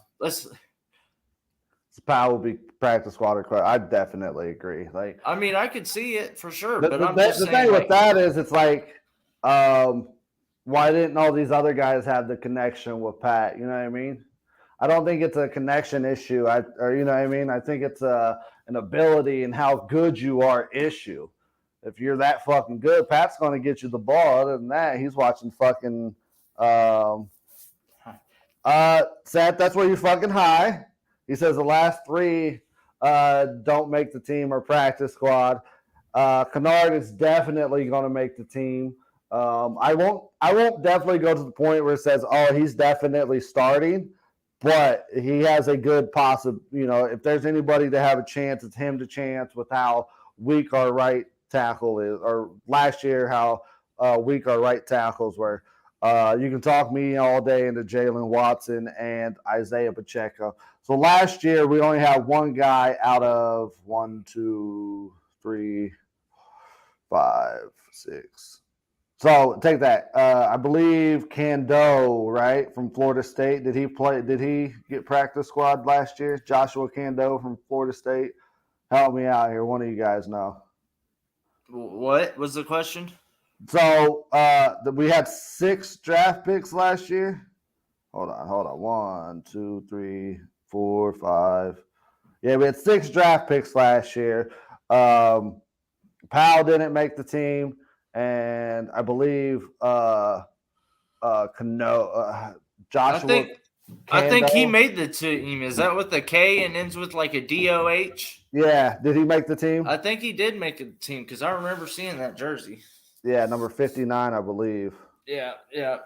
Powell will be practice squad required. I definitely agree. Like, I mean, I could see it for sure, the, but the, I'm just the saying, thing like, with that is, it's like, why didn't all these other guys have the connection with Pat? You know what I mean? I don't think it's a connection issue. Or you know what I mean? I think it's an ability and how good you are issue. If you're that fucking good, Pat's going to get you the ball. Other than that, he's watching fucking. Seth, that's where you fucking high. He says the last three don't make the team or practice squad. Kennard is definitely going to make the team. I won't definitely go to the point where it says, oh, he's definitely starting, but he has a good possible. You know, if there's anybody to have a chance, it's him to chance with how weak our right tackle is, or last year how weak our right tackles were. You can talk me all day into Jaylen Watson and Isaiah Pacheco. So last year we only had one guy out of 1, 2, 3, 5, 6. So take that. I believe Kando, right, from Florida State. Did he get practice squad last year? Joshua Kando from Florida State. Help me out here. One of you guys know. What was the question? So we had 6 draft picks last year. Hold on. 1, 2, 3, 4, 5. Yeah, we had 6 draft picks last year. Powell didn't make the team, and I believe Joshua. I think he made the team. Is that with a K and ends with like a DOH? Yeah, did he make the team? I think he did make the team because I remember seeing that jersey. Yeah, number 59, I believe. Yeah,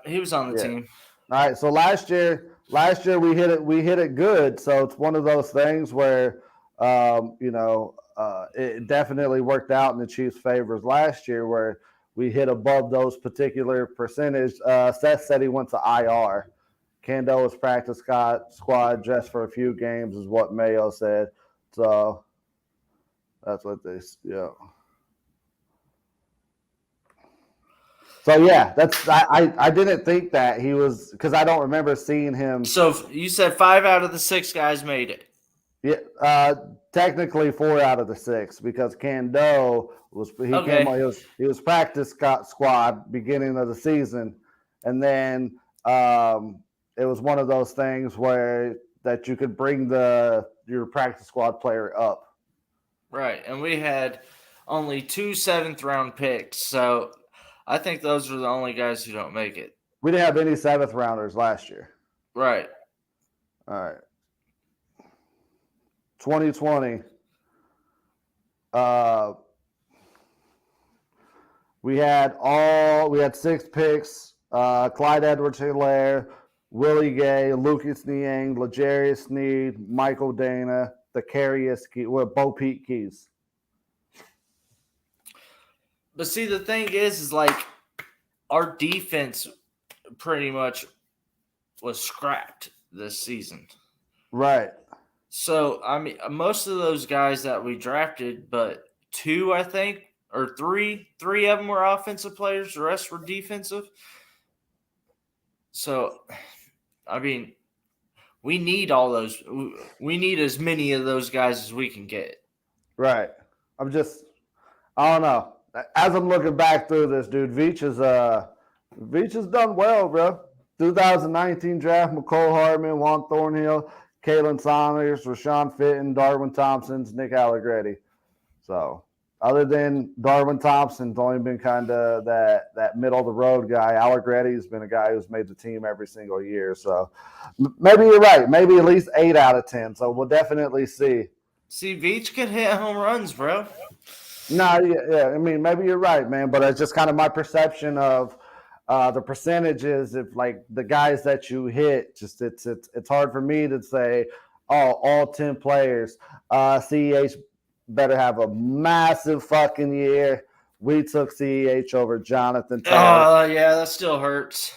he was on the team. All right, so last year we hit it good. So it's one of those things where, it definitely worked out in the Chiefs' favors last year, where we hit above those particular percentage. Seth said he went to IR. Kando was practice squad just for a few games, is what Mayo said. So that's what yeah. So yeah, I didn't think that he was, because I don't remember seeing him. So you said 5 out of the 6 guys made it. Yeah, technically 4 out of the 6, because Kando he was practice squad beginning of the season, and then it was one of those things where that you could bring your practice squad player up. Right, and we had only 2 7th-round picks, so I think those are the only guys who don't make it. We didn't have any 7th rounders last year. Right. All right. 2020. We had 6 picks. Clyde Edwards-Helaire, Willie Gay, Lucas Niang, L'Jarius Sneed, Michael Dana, Bo Pete Keys. But see, the thing is like our defense pretty much was scrapped this season. Right. So, I mean, most of those guys that we drafted, but 2, I think, or 3 of them were offensive players. The rest were defensive. So, I mean, we need all those. We need as many of those guys as we can get. Right. I don't know. As I'm looking back through this, dude, Veach has done well, bro. 2019 draft, McCole Hardman, Juan Thornhill, Kalen Saunders, Rashawn Fitton, Darwin Thompson's, Nick Allegretti. So, other than Darwin Thompson's only been kind of that middle of the road guy. Allegretti's been a guy who's made the team every single year. So, maybe you're right. Maybe at least 8 out of 10. So, we'll definitely see. See, Veach could hit home runs, bro. No, yeah. I mean, maybe you're right, man. But it's just kind of my perception of the percentages of like the guys that you hit. Just it's hard for me to say, oh, all 10 players. CEH better have a massive fucking year. We took CEH over Jonathan Taylor. Oh, yeah, that still hurts.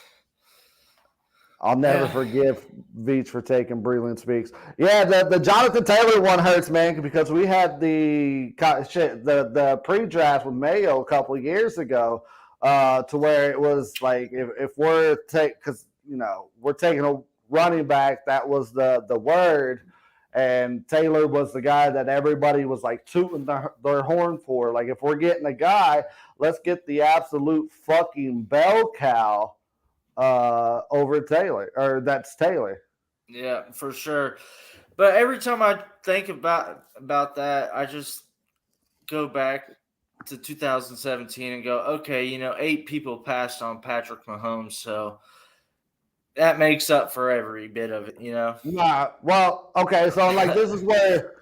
I'll never forgive Veach for taking Breland Speaks. Yeah, the Jonathan Taylor one hurts, man, because we had the pre-draft with Mayo a couple of years ago, to where it was like if we're because we're taking a running back that was the word, and Taylor was the guy that everybody was like tooting their horn for. Like, if we're getting a guy, let's get the absolute fucking bell cow over Taylor, or that's Taylor. Yeah, for sure. But every time I think about that, I just go back to 2017 and go, okay, 8 people passed on Patrick Mahomes, so that makes up for every bit of it, Nah, well, okay, so like this is where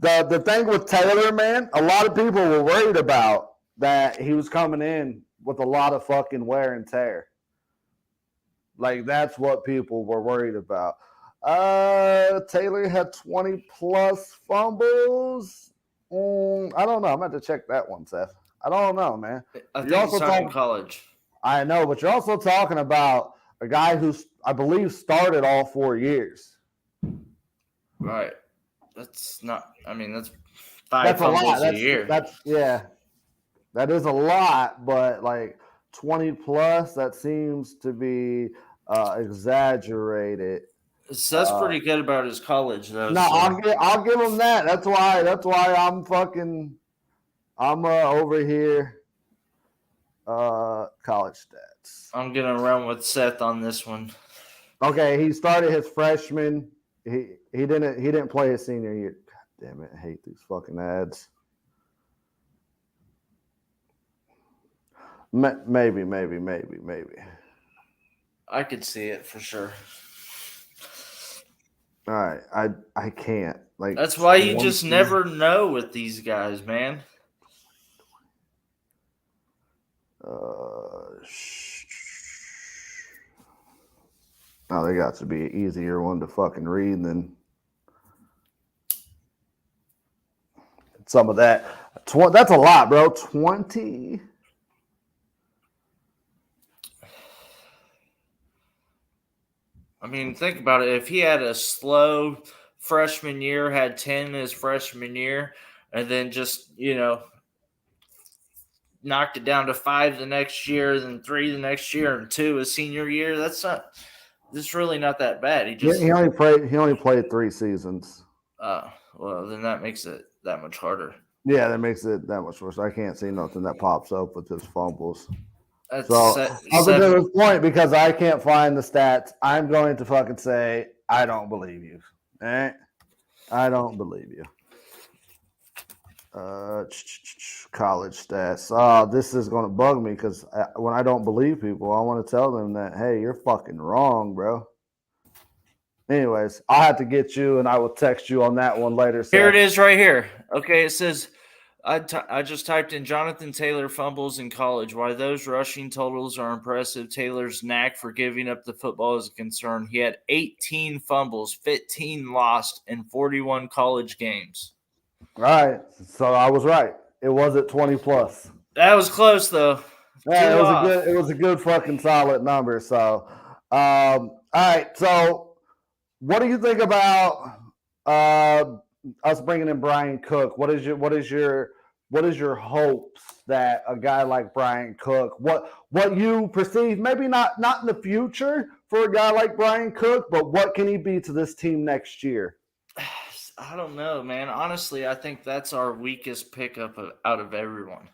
the thing with Taylor, man, a lot of people were worried about that he was coming in with a lot of fucking wear and tear. Like, that's what people were worried about. Taylor had 20 plus fumbles. I don't know. I'm going to have to check that one, Seth. I don't know, man. I think he's talking college. I know, but you're also talking about a guy who's, I believe, started all 4 years. Right. That's not, that's 5 fumbles a year. That is a lot, but like 20 plus, that seems to be exaggerated. So that's pretty good about his college, though. No, so. I'll give him that. That's why I'm over here. College stats. I'm gonna run with Seth on this one. Okay, he started his freshman. He didn't play his senior year. God damn it! I hate these fucking ads. Maybe. I could see it for sure. All right, I can't. Like, that's why you just never know with these guys, man. Oh, they got to be an easier one to fucking read than some of that. That's a lot, bro. 20. Think about it. If he had a slow freshman year, had 10 his freshman year, and then just, knocked it down to 5 the next year, then 3 the next year, and 2 his senior year, that's really not that bad. He only played 3 seasons. Well, then that makes it that much harder. Yeah, that makes it that much worse. I can't see nothing that pops up with his fumbles. That's so I'll get to this point because I can't find the stats. I'm going to fucking say I don't believe you. All right? I don't believe you. College stats. This is going to bug me because when I don't believe people, I want to tell them that, hey, you're fucking wrong, bro. Anyways, I'll have to get you and I will text you on that one later. Here it is right here. Okay, it says, I just typed in Jonathan Taylor fumbles in college. Why those rushing totals are impressive. Taylor's knack for giving up the football is a concern. He had 18 fumbles, 15 lost, in 41 college games. All right, so I was right. It wasn't 20 plus. That was close, though. Yeah, it was a good fucking solid number. So, all right. So, what do you think about us bringing in Brian Cook? What is your hopes that a guy like Brian Cook, what you perceive, maybe not in the future for a guy like Brian Cook, but what can he be to this team next year? I don't know, man. Honestly, I think that's our weakest pickup out of everyone.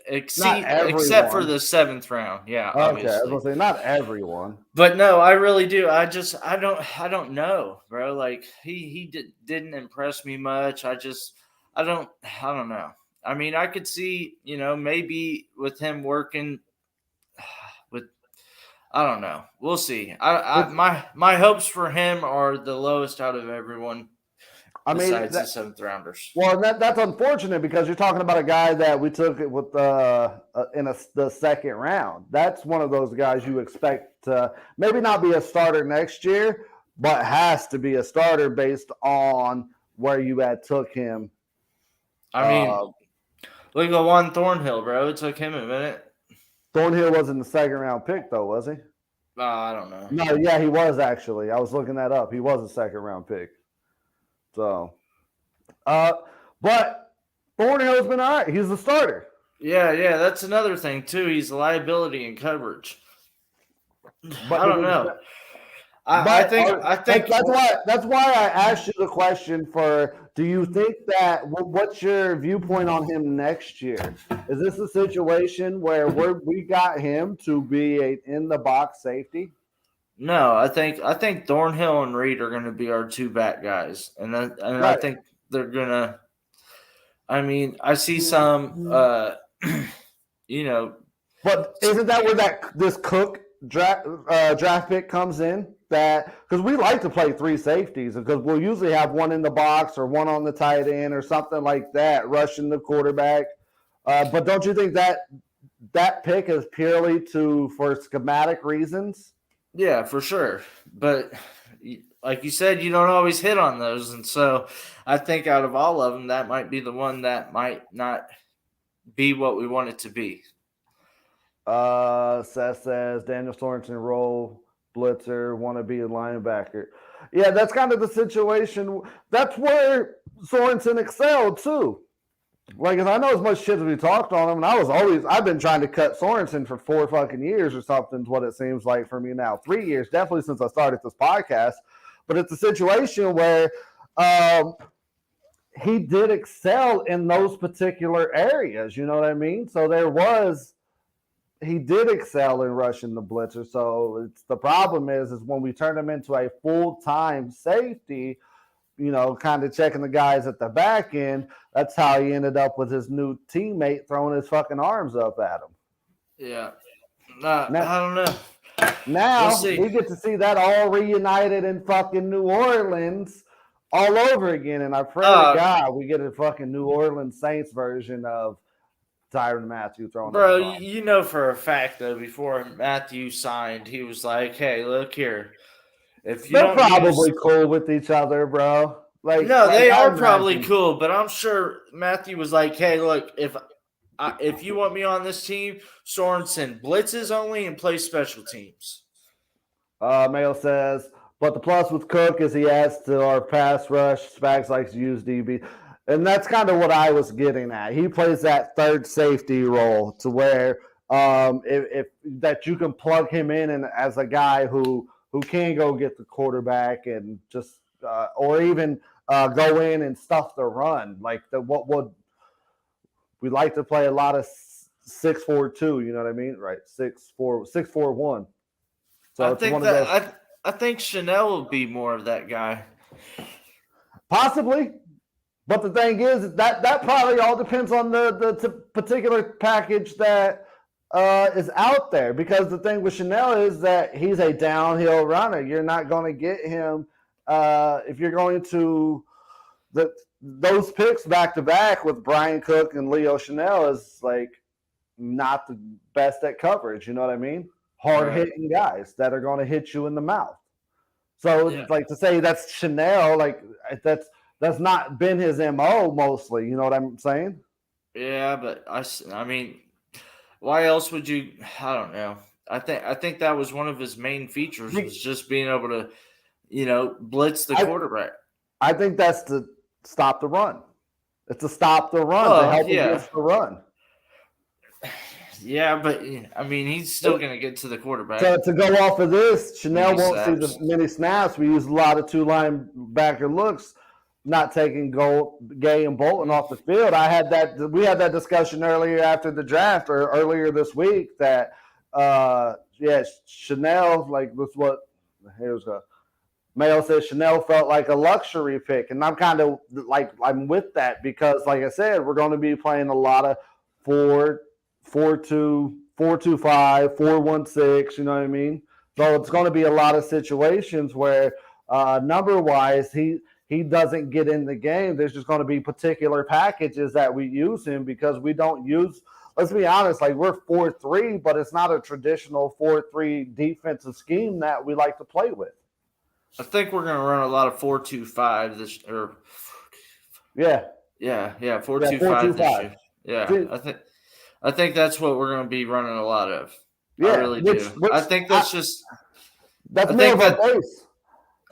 Except for the 7th round. Yeah, okay, obviously. I was gonna say not everyone. But no, I really do. I don't know, bro. Like he didn't impress me much. I don't know. I could see, maybe with him working with, I don't know. We'll see. My hopes for him are the lowest out of everyone. Besides the 7th rounders. Well, that's unfortunate because you're talking about a guy that we took it with the 2nd round. That's one of those guys you expect to maybe not be a starter next year, but has to be a starter based on where you had took him. Look at Juan Thornhill, bro. It took him a minute. Thornhill wasn't the 2nd round pick, though, was he? I don't know. No, yeah, he was actually. I was looking that up. He was a 2nd round pick. So, but Thornhill's been all right. He's the starter. Yeah, that's another thing too. He's a liability in coverage. But I don't know. But I think that's why I asked you the question for. Do you think that? What's your viewpoint on him next year? Is this a situation where we got him to be a in the box safety? no. I think Thornhill and Reed are going to be our two back guys, and I Right. think they're gonna. I mean, I see some. You know, But isn't that where this Cook draft pick comes in? That because we like to play three safeties because we'll usually have one in the box or one on the tight end or something like that, rushing the quarterback. But don't you think that pick is purely for schematic reasons? yeah, for sure. But like you said, you don't always hit on those, and so I think out of all of them, that might be the one that might not be what we want it to be. Seth says Daniel Sorensen role blitzer, want to be a linebacker. Yeah, that's kind of the situation. That's where Sorensen excelled too. Like, I know as much shit as we talked on him, and I've been trying to cut Sorensen for 4 fucking years or something, is what it seems like for me now. 3 years, definitely since I started this podcast. But it's a situation where he did excel in those particular areas. You know what I mean? So he did excel in rushing the blitzer. So the problem is when we turn him into a full-time safety, kind of checking the guys at the back end, that's how he ended up with his new teammate throwing his fucking arms up at him. Yeah. I don't know. Now we get to see that all reunited in fucking New Orleans all over again. And I pray to God we get a fucking New Orleans Saints version of Tyrann Mathieu throwing. Bro, you know for a fact though, before Mathieu signed, he was like, "Hey, look here. If you They're probably cool with each other, bro. They are probably cool, but I'm sure Mathieu was like, "Hey, look, if you want me on this team, Sorensen blitzes only and plays special teams." Mail says, but the plus with Cook is he adds to our pass rush. Spags likes to use DB. And that's kind of what I was getting at. He plays that third safety role to where if that you can plug him in and as a guy who can go get the quarterback and just or even go in and stuff the run. Like we like to play a lot of 6-4-2, you know what I mean? Right. 6-4-1. So I think Chanel will be more of that guy. Possibly. But the thing is that probably all depends on the particular package that is out there. Because the thing with Chanel is that he's a downhill runner. You're not going to get him if you're going to those picks back to back with Brian Cook and Leo Chanel is like not the best at coverage. You know what I mean? Hard hitting guys that are going to hit you in the mouth. So like to say that's Chanel, like that's not been his MO mostly. You know what I'm saying? Yeah, but I mean, why else would you? I don't know. I think that was one of his main features was just being able to, blitz the quarterback. I think that's to stop the run. It's to stop the run to help against the run. Yeah, but I mean, he's still going to get to the quarterback. So to go off of this, Chanel won't see the many snaps. We use a lot of two linebacker looks, not taking Gay and Bolton off the field. We had that discussion earlier after the draft or earlier this week that Chanel, like that's what here's a Mail says Chanel felt like a luxury pick. And I'm kind of like I'm with that because like I said, we're going to be playing a lot of 4-2, 4-2-5, 4-1-6, you know what I mean? So it's going to be a lot of situations where number-wise he doesn't get in the game. There's just going to be particular packages that we use him because we don't use – let's be honest, like we're 4-3, but it's not a traditional 4-3 defensive scheme that we like to play with. I think we're going to run a lot of 4-2-5 this or – Yeah. Yeah, 4-2-5 this year. Yeah, I think that's what we're going to be running a lot of. Yeah, I really do. I think that's that's more of our base.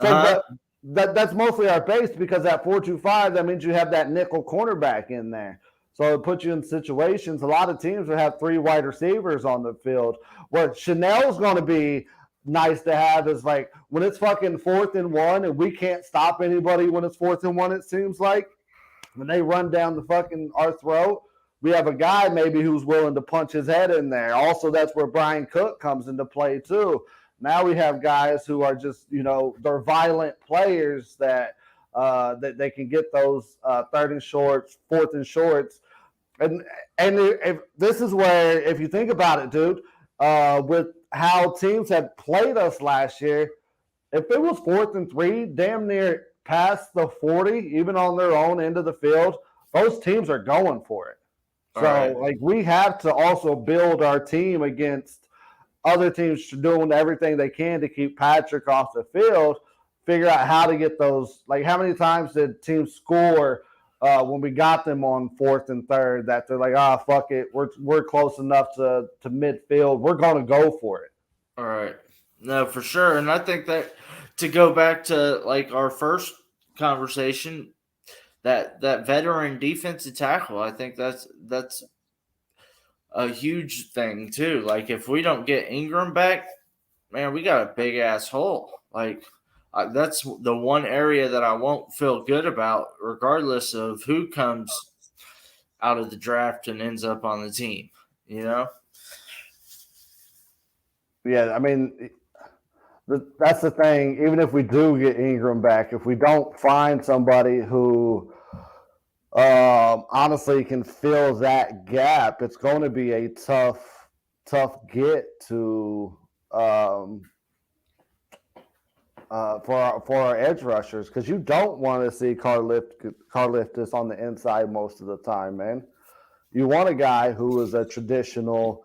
So that's mostly our base because at 4-2-5, that means you have that nickel cornerback in there. So it puts you in situations. A lot of teams will have 3 wide receivers on the field. Where Chanel's going to be nice to have is like when it's fucking 4th and 1 and we can't stop anybody when it's 4th and 1, it seems like. When they run down the fucking our throat, we have a guy maybe who's willing to punch his head in there. Also, that's where Brian Cook comes into play too. Now we have guys who are just, they're violent players that they can get those 3rd and shorts, 4th and shorts. And if this is where, if you think about it, dude, with how teams had played us last year, if it was 4th and 3, damn near past the 40, even on their own end of the field, those teams are going for it. So, we have to also build our team against other teams doing everything they can to keep Patrick off the field, figure out how to get those. Like, how many times did teams score when we got them on 4th and 3rd that they're like, fuck it, we're close enough to midfield, we're going to go for it. All right. No, for sure. And I think that to go back to like our first conversation, that veteran defensive tackle, I think that's a huge thing too. Like if we don't get Ingram back, man, we got a big ass hole. Like that's the one area that I won't feel good about, regardless of who comes out of the draft and ends up on the team. Yeah, I mean, that's the thing. Even if we do get Ingram back, if we don't find somebody who honestly can fill that gap, it's going to be a tough get to for our edge rushers, because you don't want to see Karlaftis on the inside most of the time, man. You want a guy who is a traditional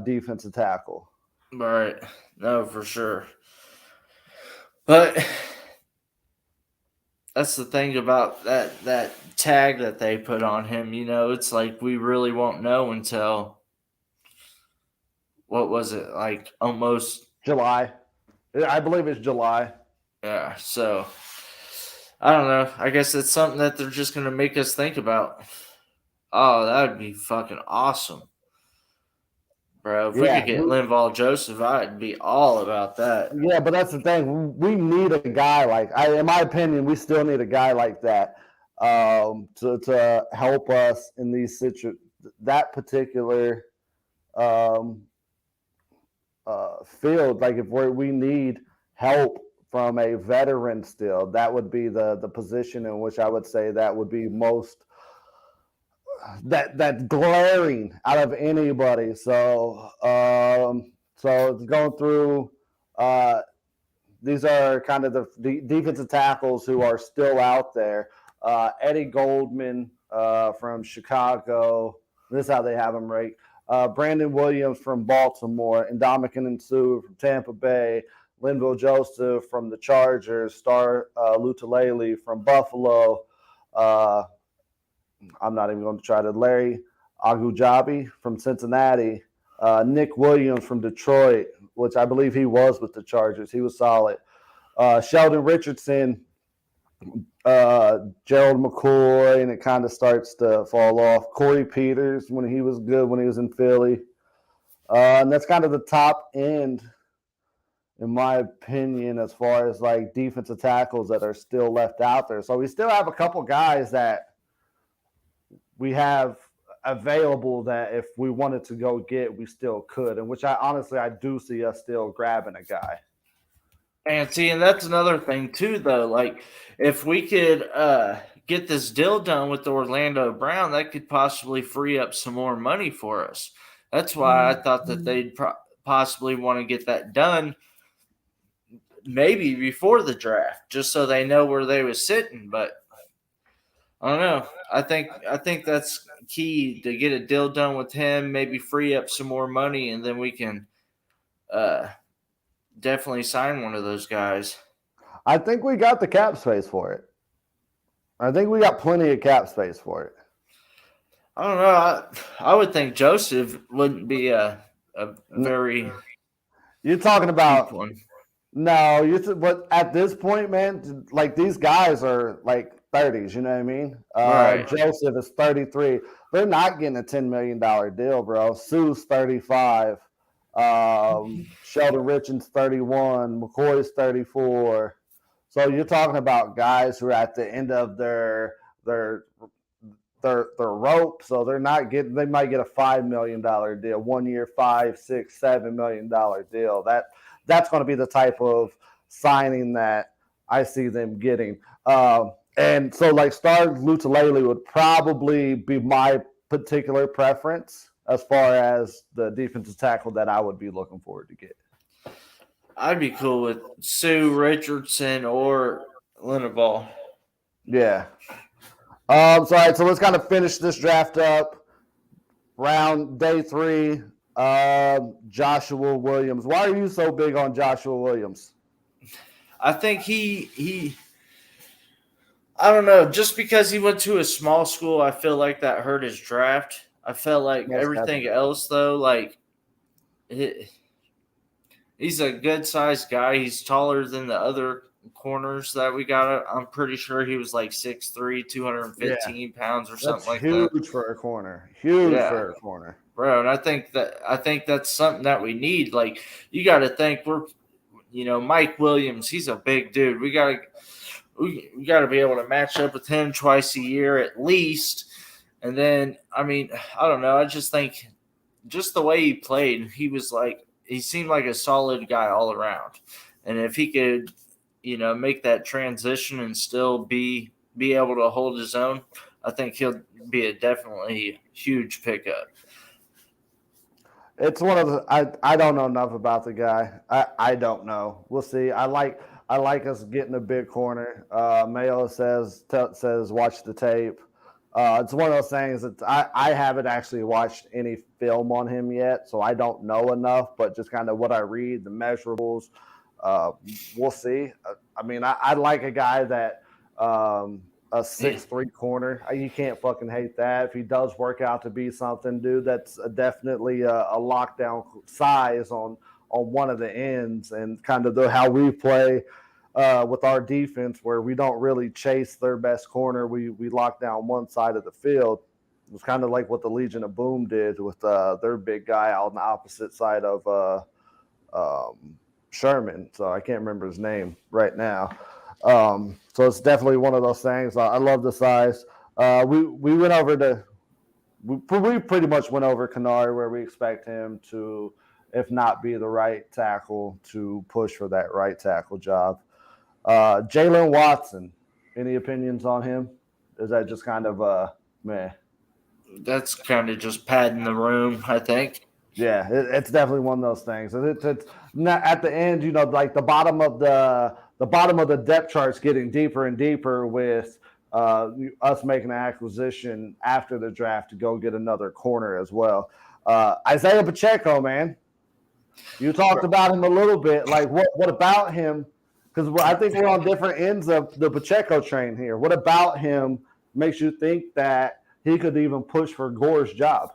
defensive tackle. Right. No, for sure. But that's the thing about that tag that they put on him. It's like we really won't know until, what was it, like almost July. I believe it's July. Yeah, so I don't know. I guess it's something that they're just going to make us think about. Oh, that would be fucking awesome. Bro, if we could get Linval Joseph, I'd be all about that. Yeah, but that's the thing. We need a guy in my opinion, we still need a guy like that to help us in these that particular field. Like if we need help from a veteran still, that would be the position in which I would say that would be most that glaring out of anybody. So it's going through these are kind of the defensive tackles who are still out there. Eddie Goldman from Chicago, this is how they have him right. Brandon Williams from Baltimore, and Ndamukong Suh from Tampa Bay, Linval Joseph from the Chargers, Star Lutulele from Buffalo. I'm not even going to try to. Larry Agujabi from Cincinnati, Nick Williams from Detroit, which I believe he was with the Chargers. He was solid. Sheldon Richardson, Gerald McCoy, and it kind of starts to fall off. Corey Peters, when he was good, when he was in Philly. And that's kind of the top end, in my opinion, as far as like defensive tackles that are still left out there. So we still have a couple guys that we have available that if we wanted to go get, we still could. And which I do see us still grabbing a guy. And that's another thing too, though. Like if we could get this deal done with Orlando Brown, that could possibly free up some more money for us. That's why I thought that they'd possibly want to get that done maybe before the draft, just so they know where they was sitting. But I don't know. I think that's key to get a deal done with him, maybe free up some more money, and then we can definitely sign one of those guys. I think we got the cap space for it. I think we got plenty of cap space for it. I don't know. I would think Joseph wouldn't be a very. You're talking about one. No, but at this point, man, like these guys are like 30s. You know what I mean? Right. Joseph is 33. They're not getting a $10 million deal, bro. Sue's 35. Sheldon Richard's 31. McCoy's 34. So you're talking about guys who are at the end of their rope, so they're not getting. They might get a $5 million deal, 1 year, $5, $6, $7 million deal. That's going to be the type of signing that I see them getting. And so, like, Star Lutulele would probably be my particular preference as far as the defensive tackle that I would be looking forward to get. I'd be cool with Sue Richardson or Linderbaugh. Yeah. All right, so let's kind of finish this draft up. Round day 3, Joshua Williams. Why are you so big on Joshua Williams? I think I don't know, just because he went to a small school, I feel like that hurt his draft. I felt like everything else, though, like he's a good-sized guy. He's taller than the other corners that we got. I'm pretty sure he was like 6'3", 215 pounds or something like that. Huge for a corner. Huge for a corner. Bro, and I think that's something that we need. Like, you got to think Mike Williams, he's a big dude. We got to be able to match up with him twice a year at least. And then, I mean, I don't know. I just think just the way he played, he seemed like a solid guy all around. And if he could, make that transition and still be able to hold his own, I think he'll be a definitely huge pickup. It's one of the I don't know enough about the guy. I don't know. We'll see. I like us getting a big corner. Mayo says watch the tape. It's one of those things that I haven't actually watched any film on him yet, so I don't know enough. But just kind of what I read, the measurables, we'll see. I mean, I like a guy that a 6'3" corner. You can't fucking hate that. If he does work out to be something, dude, that's definitely a lockdown size on one of the ends, and kind of how we play with our defense, where we don't really chase their best corner. We lock down one side of the field. It was kind of like what the Legion of Boom did with their big guy out on the opposite side of Sherman. So I can't remember his name right now. So it's definitely one of those things. I love the size. We went over we pretty much went over Kennard, where we expect him to, if not be the right tackle, to push for that right tackle job. Jaylen Watson, any opinions on him? Is that just kind of meh? That's kind of just padding the room, I think. Yeah, it's definitely one of those things. It's not, at the end, like the bottom of the depth chart's getting deeper and deeper with us making an acquisition after the draft to go get another corner as well. Isaiah Pacheco, man, you talked about him a little bit. Like, what about him? Because I think we're on different ends of the Pacheco train here. What about him makes you think that he could even push for Gore's job?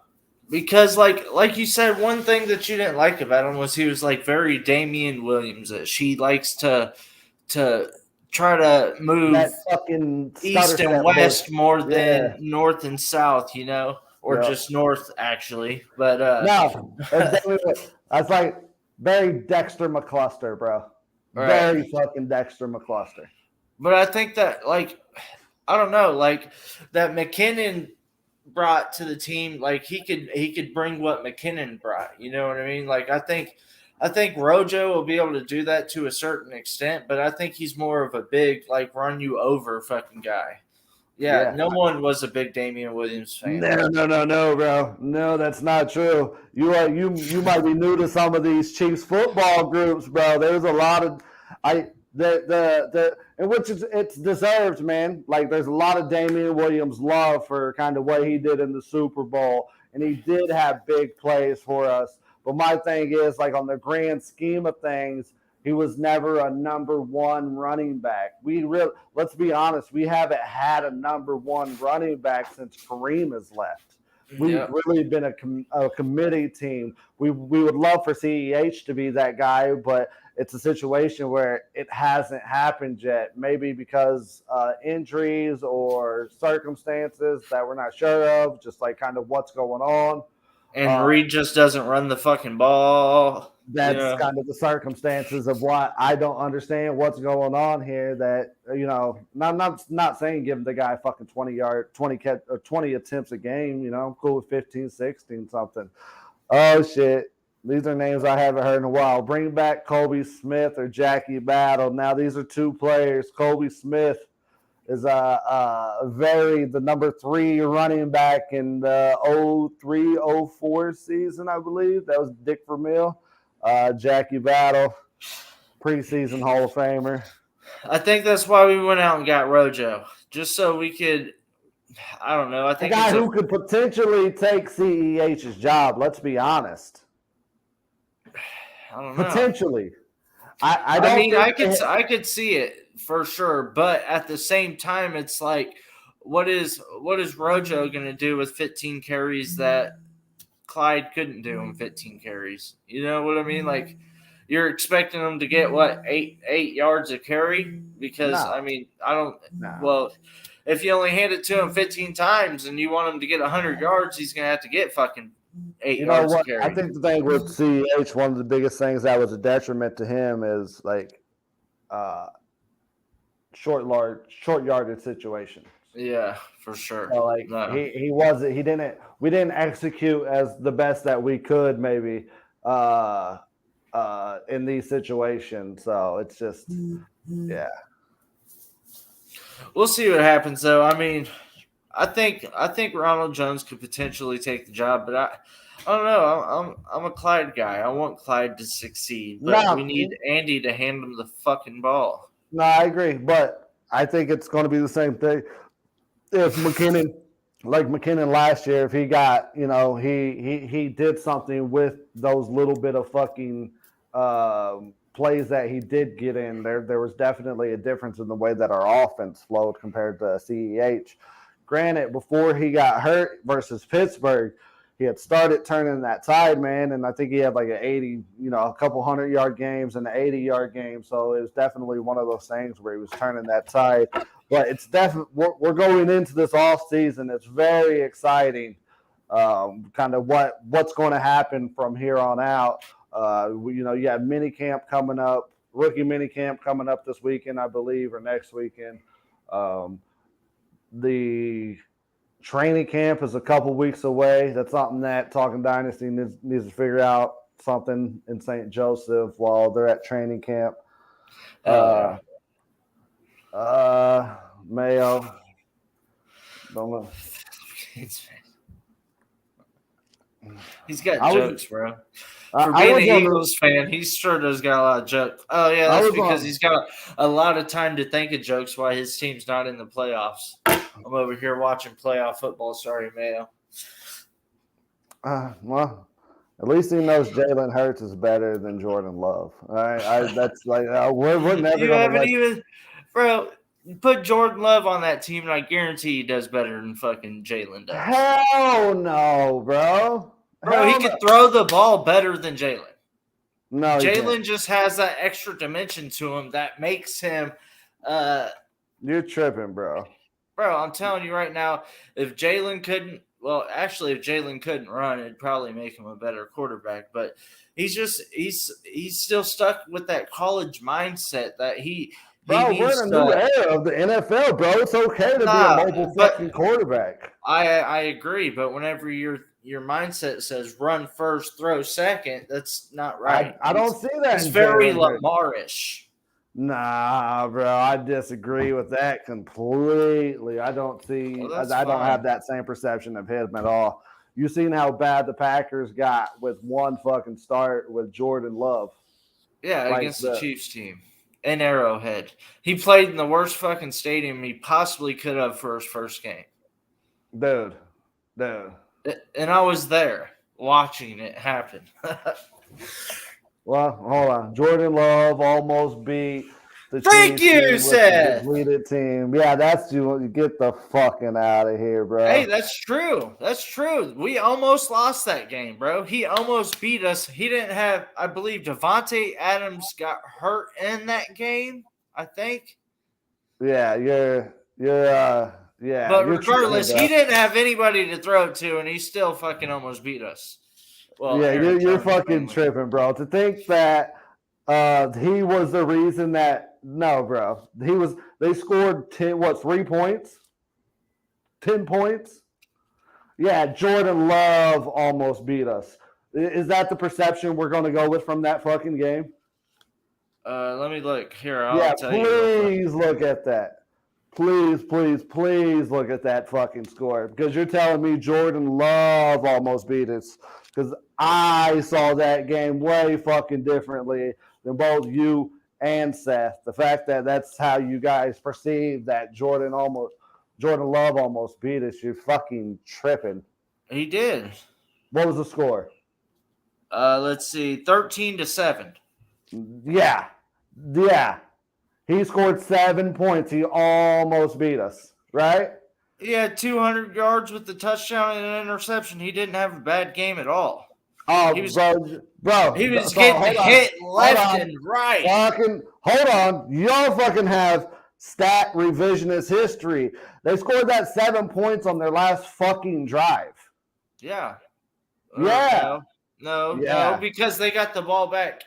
Because, like you said, one thing that you didn't like about him was he was like very Damian Williams-ish. He likes to try to move east and west more than north and south, or just north, actually. But no, that's like very Dexter McCluster, bro. Right. Very fucking Dexter McCluster. But I think that, like, I don't know, like that McKinnon brought to the team, like he could bring what McKinnon brought. You know what I mean? Like I think Rojo will be able to do that to a certain extent, but I think he's more of a big, like, run you over fucking guy. Yeah, no one was a big Damian Williams fan. No, bro. No, that's not true. You might be new to some of these Chiefs football groups, bro. There's a lot of in which it's deserved, man. Like, there's a lot of Damian Williams love for kind of what he did in the Super Bowl, and he did have big plays for us. But my thing is, like, on the grand scheme of things, he was never a number one running back. Let's be honest, we haven't had a number one running back since Kareem has left. We've really been a committee team. We would love for CEH to be that guy, but it's a situation where it hasn't happened yet. Maybe because injuries or circumstances that we're not sure of, just like kind of what's going on. And Reed just doesn't run the fucking ball. That's kind of the circumstances of what I don't understand what's going on here. That I'm not saying give the guy fucking 20 attempts a game. I'm cool with 15, 16 something. Oh shit. These are names I haven't heard in a while. Bring back Colby Smith or Jackie Battle. Now these are two players. Colby Smith is the number 3 running back in the 03-04 season, I believe. That was Dick Vermeil. Jackie Battle, preseason Hall of Famer. I think that's why we went out and got Rojo, just so we could. I don't know. I think a guy who could potentially take CEH's job. Let's be honest. I don't know. Potentially. I could see it for sure, but at the same time, it's like, what is Rojo going to do with 15 carries that Clyde couldn't do in 15 carries? You know what I mean? Like, you're expecting him to get what, 8 yards a carry? Because well, if you only hand it to him 15 times and you want him to get 100 yards, he's going to have to get fucking 8 yards a carry. I think the thing with CEH, one of the biggest things that was a detriment to him is like short yardage situations. Yeah, for sure. So we didn't execute as the best that we could maybe in these situations. So it's just yeah. We'll see what happens though. I mean, I think Ronald Jones could potentially take the job, but I don't know. I'm a Clyde guy. I want Clyde to succeed, but we need Andy to hand him the fucking ball. No, I agree, but I think it's going to be the same thing. If McKinnon, like McKinnon last year, if he got, he did something with those little bit of fucking plays that he did get in there. There was definitely a difference in the way that our offense flowed compared to CEH. Granted, before he got hurt versus Pittsburgh, he had started turning that tide, man, and I think he had like an 80, a couple 100-yard games and an 80-yard game. So it was definitely one of those things where he was turning that tide. But it's definitely we're going into this off season. It's very exciting, kind of what's going to happen from here on out. You have mini camp coming up, rookie mini camp coming up this weekend, I believe, or next weekend. The training camp is a couple weeks away. That's something that Talking Dynasty needs to figure out something in St. Joseph while they're at training camp. Mayo. Don't know. He's got jokes, bro. For being an Eagles fan, he sure does got a lot of jokes. Oh, yeah, that's because he's got a lot of time to think of jokes while his team's not in the playoffs. I'm over here watching playoff football. Sorry, Mayo. Well, at least he knows Jalen Hurts is better than Jordan Love. All right, that's like we're never going to bro. Put Jordan Love on that team, and I guarantee he does better than fucking Jalen does. Hell no, bro. He could throw the ball better than Jalen. No, Jalen just has that extra dimension to him that makes him. You're tripping, bro. Bro, I'm telling you right now, if Jalen couldn't run, it'd probably make him a better quarterback. But he's still stuck with that college mindset that he. Bro, we're in a new era of the NFL, bro. It's okay to be a mobile fucking quarterback. I agree, but whenever your mindset says run first, throw second, that's not right. I don't see that. It's very Lamar-ish. Nah, bro, I disagree with that completely. I don't see. I don't have that same perception of him at all. You seen how bad the Packers got with one fucking start with Jordan Love? Yeah, against the Chiefs team. In Arrowhead. He played in the worst fucking stadium he possibly could have for his first game. Dude. And I was there watching it happen. Well, hold on. Jordan Love almost beat the depleted team. Yeah, that's you get the fucking out of here, bro. Hey, that's true. That's true. We almost lost that game, bro. He almost beat us. He didn't have, I believe, Devonte Adams got hurt in that game, I think. Yeah, you're Yeah, But you're tripping, regardless, bro. he didn't have anybody to throw it to, and he still fucking almost beat us. Well, Yeah, Aaron you're Jones fucking mainly. tripping, bro. To think that he was the reason that no, bro. They scored 3 points? 10 points? Yeah, Jordan Love almost beat us. Is that the perception we're going to go with from that fucking game? Let me look here. I'll Yeah, tell you. Real quick. please look at that. Please look at that fucking score. Because you're telling me Jordan Love almost beat us. Because I saw that game way fucking differently than both you and Seth. The fact that that's how you guys perceive that Jordan Love almost beat us, you're fucking tripping. He did. What was the score? Let's see, 13-7. Yeah. He scored 7 points. He almost beat us, right? He had 200 yards with the touchdown and an interception. He didn't have a bad game at all. Oh, He was getting hit left and right. Hold on. Y'all fucking have stat revisionist history. They scored that 7 points on their last fucking drive. Yeah. No, because they got the ball back.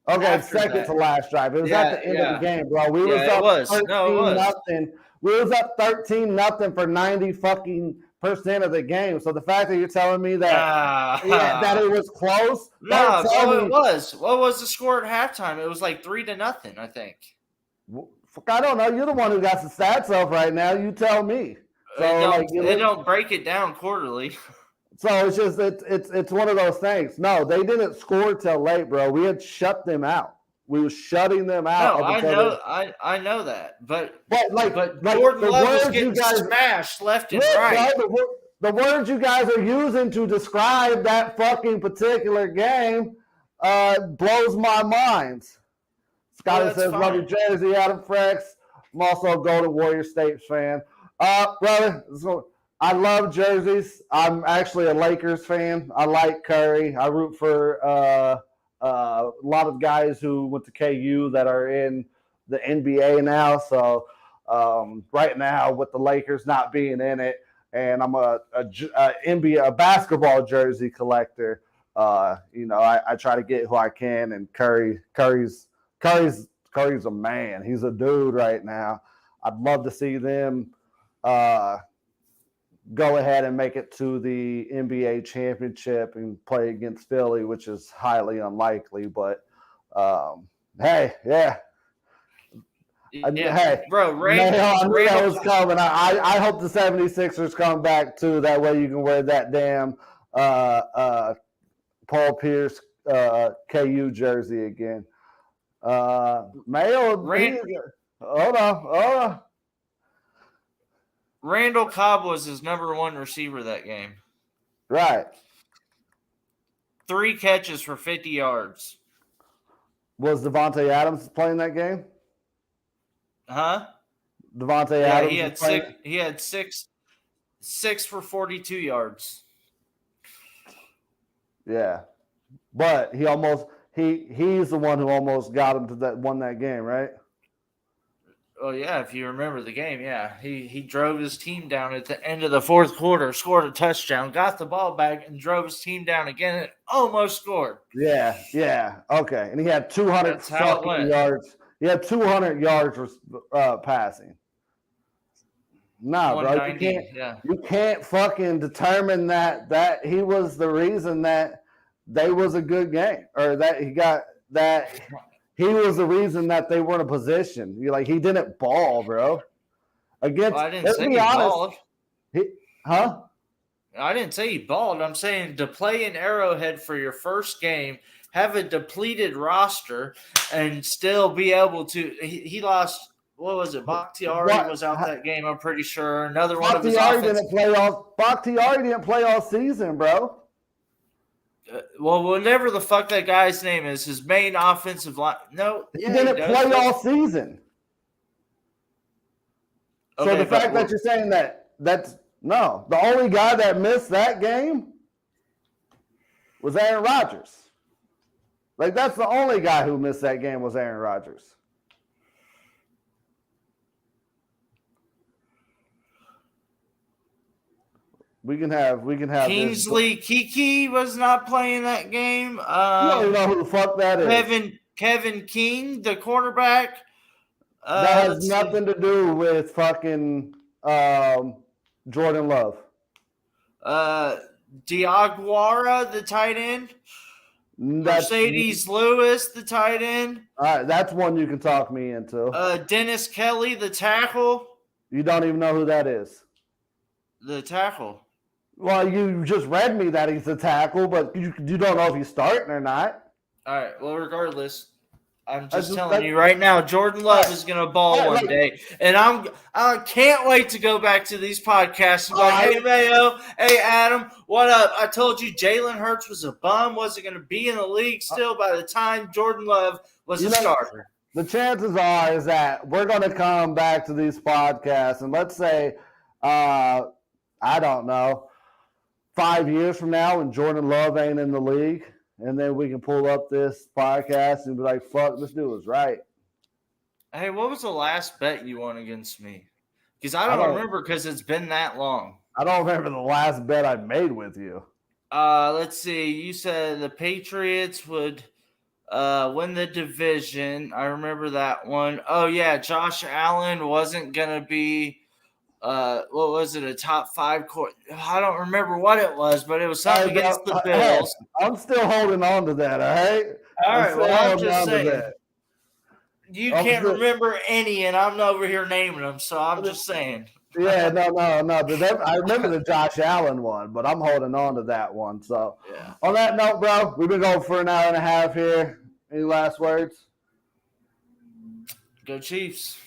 Okay, second to last drive. It was at the end of the game, bro. We was up 13-0. We was up 13-0 for 90 fucking % of the game. So the fact that you're telling me that that it was close, it was. What was the score at halftime? It was like 3-0, I think. I don't know. You're the one who got the stats up right now. You tell me. So they don't break it down quarterly. So it's just it's one of those things. No, they didn't score till late, bro. We had shut them out. We were shutting them out. No, I know that, but Jordan Love was getting smashed left and right. The words you guys are using to describe that fucking particular game blows my mind. Scotty says, "Love your jersey, Adam Frex." I'm also a Golden Warrior State fan. Brother, I love jerseys. I'm actually a Lakers fan. I like Curry. I root for a lot of guys who went to KU that are in the NBA now. So right now, with the Lakers not being in it, and I'm a basketball jersey collector. I try to get who I can, and Curry's a man. He's a dude right now. I'd love to see them go ahead and make it to the NBA championship and play against Philly, which is highly unlikely. But hey, yeah. Hey, bro, I knew that was coming. I hope the 76ers come back too. That way you can wear that damn Paul Pierce KU jersey again. Mayo, hold on. Randall Cobb was his number one receiver that game. Right. 3 catches for 50 yards. Was Devonte Adams playing that game? Huh? Devonte Adams. He had six for 42 yards. Yeah, but he's the one who almost got him to won that game, right? Oh yeah, if you remember the game, yeah, he drove his team down at the end of the fourth quarter, scored a touchdown, got the ball back, and drove his team down again, and almost scored. Yeah, okay, and he had 200 fucking yards. He had 200 yards passing. No, bro, you can't fucking determine that he was the reason that they was a good game, or that he got that. He was the reason that they were in a position. He didn't ball, bro. I didn't say he balled. I didn't say he balled. I'm saying to play in Arrowhead for your first game, have a depleted roster, and still be able to. He lost. What was it? Bakhtiari was out that game. I'm pretty sure. Another one of his Bakhtiari didn't play all season, bro. Well, whatever the fuck that guy's name is, his main offensive line. No, he didn't play all season. Okay, so the fact that you're saying that's no, the only guy that missed that game was Aaron Rodgers. That's the only guy who missed that game was Aaron Rodgers. We can have Kingsley Kiki was not playing that game. You don't even know who the fuck that is. Kevin King, the quarterback. That has nothing to do with fucking Jordan Love. Diaguara, the tight end. Mercedes Lewis, the tight end. All right, that's one you can talk me into. Dennis Kelly, the tackle. You don't even know who that is. The tackle. Well, you just read me that he's a tackle, but you don't know if he's starting or not. All right. Well, regardless, I'm just telling you right now, Jordan Love is going to ball one day, and I can't wait to go back to these podcasts and be like, hey, Mayo, hey, Adam, what up? I told you Jalen Hurts was a bum, wasn't going to be in the league still by the time Jordan Love was a starter. The chances are is that we're going to come back to these podcasts, and let's say, I don't know, 5 years from now when Jordan Love ain't in the league, and then we can pull up this podcast and be like, fuck, this dude was right. Hey, what was the last bet you won against me? Because I don't remember because it's been that long. I don't remember the last bet I made with you. Let's see. You said the Patriots would win the division. I remember that one. Oh, yeah, Josh Allen wasn't going to be what was it, a top 5 quarter? I don't remember what it was, but it was something against the Bills. I'm still holding on to that, all right? All right, well, I'm just saying. You can't remember any, and I'm over here naming them, so I'm just saying. Yeah, no. I remember the Josh Allen one, but I'm holding on to that one. So, On that note, bro, we've been going for an hour and a half here. Any last words? Go Chiefs.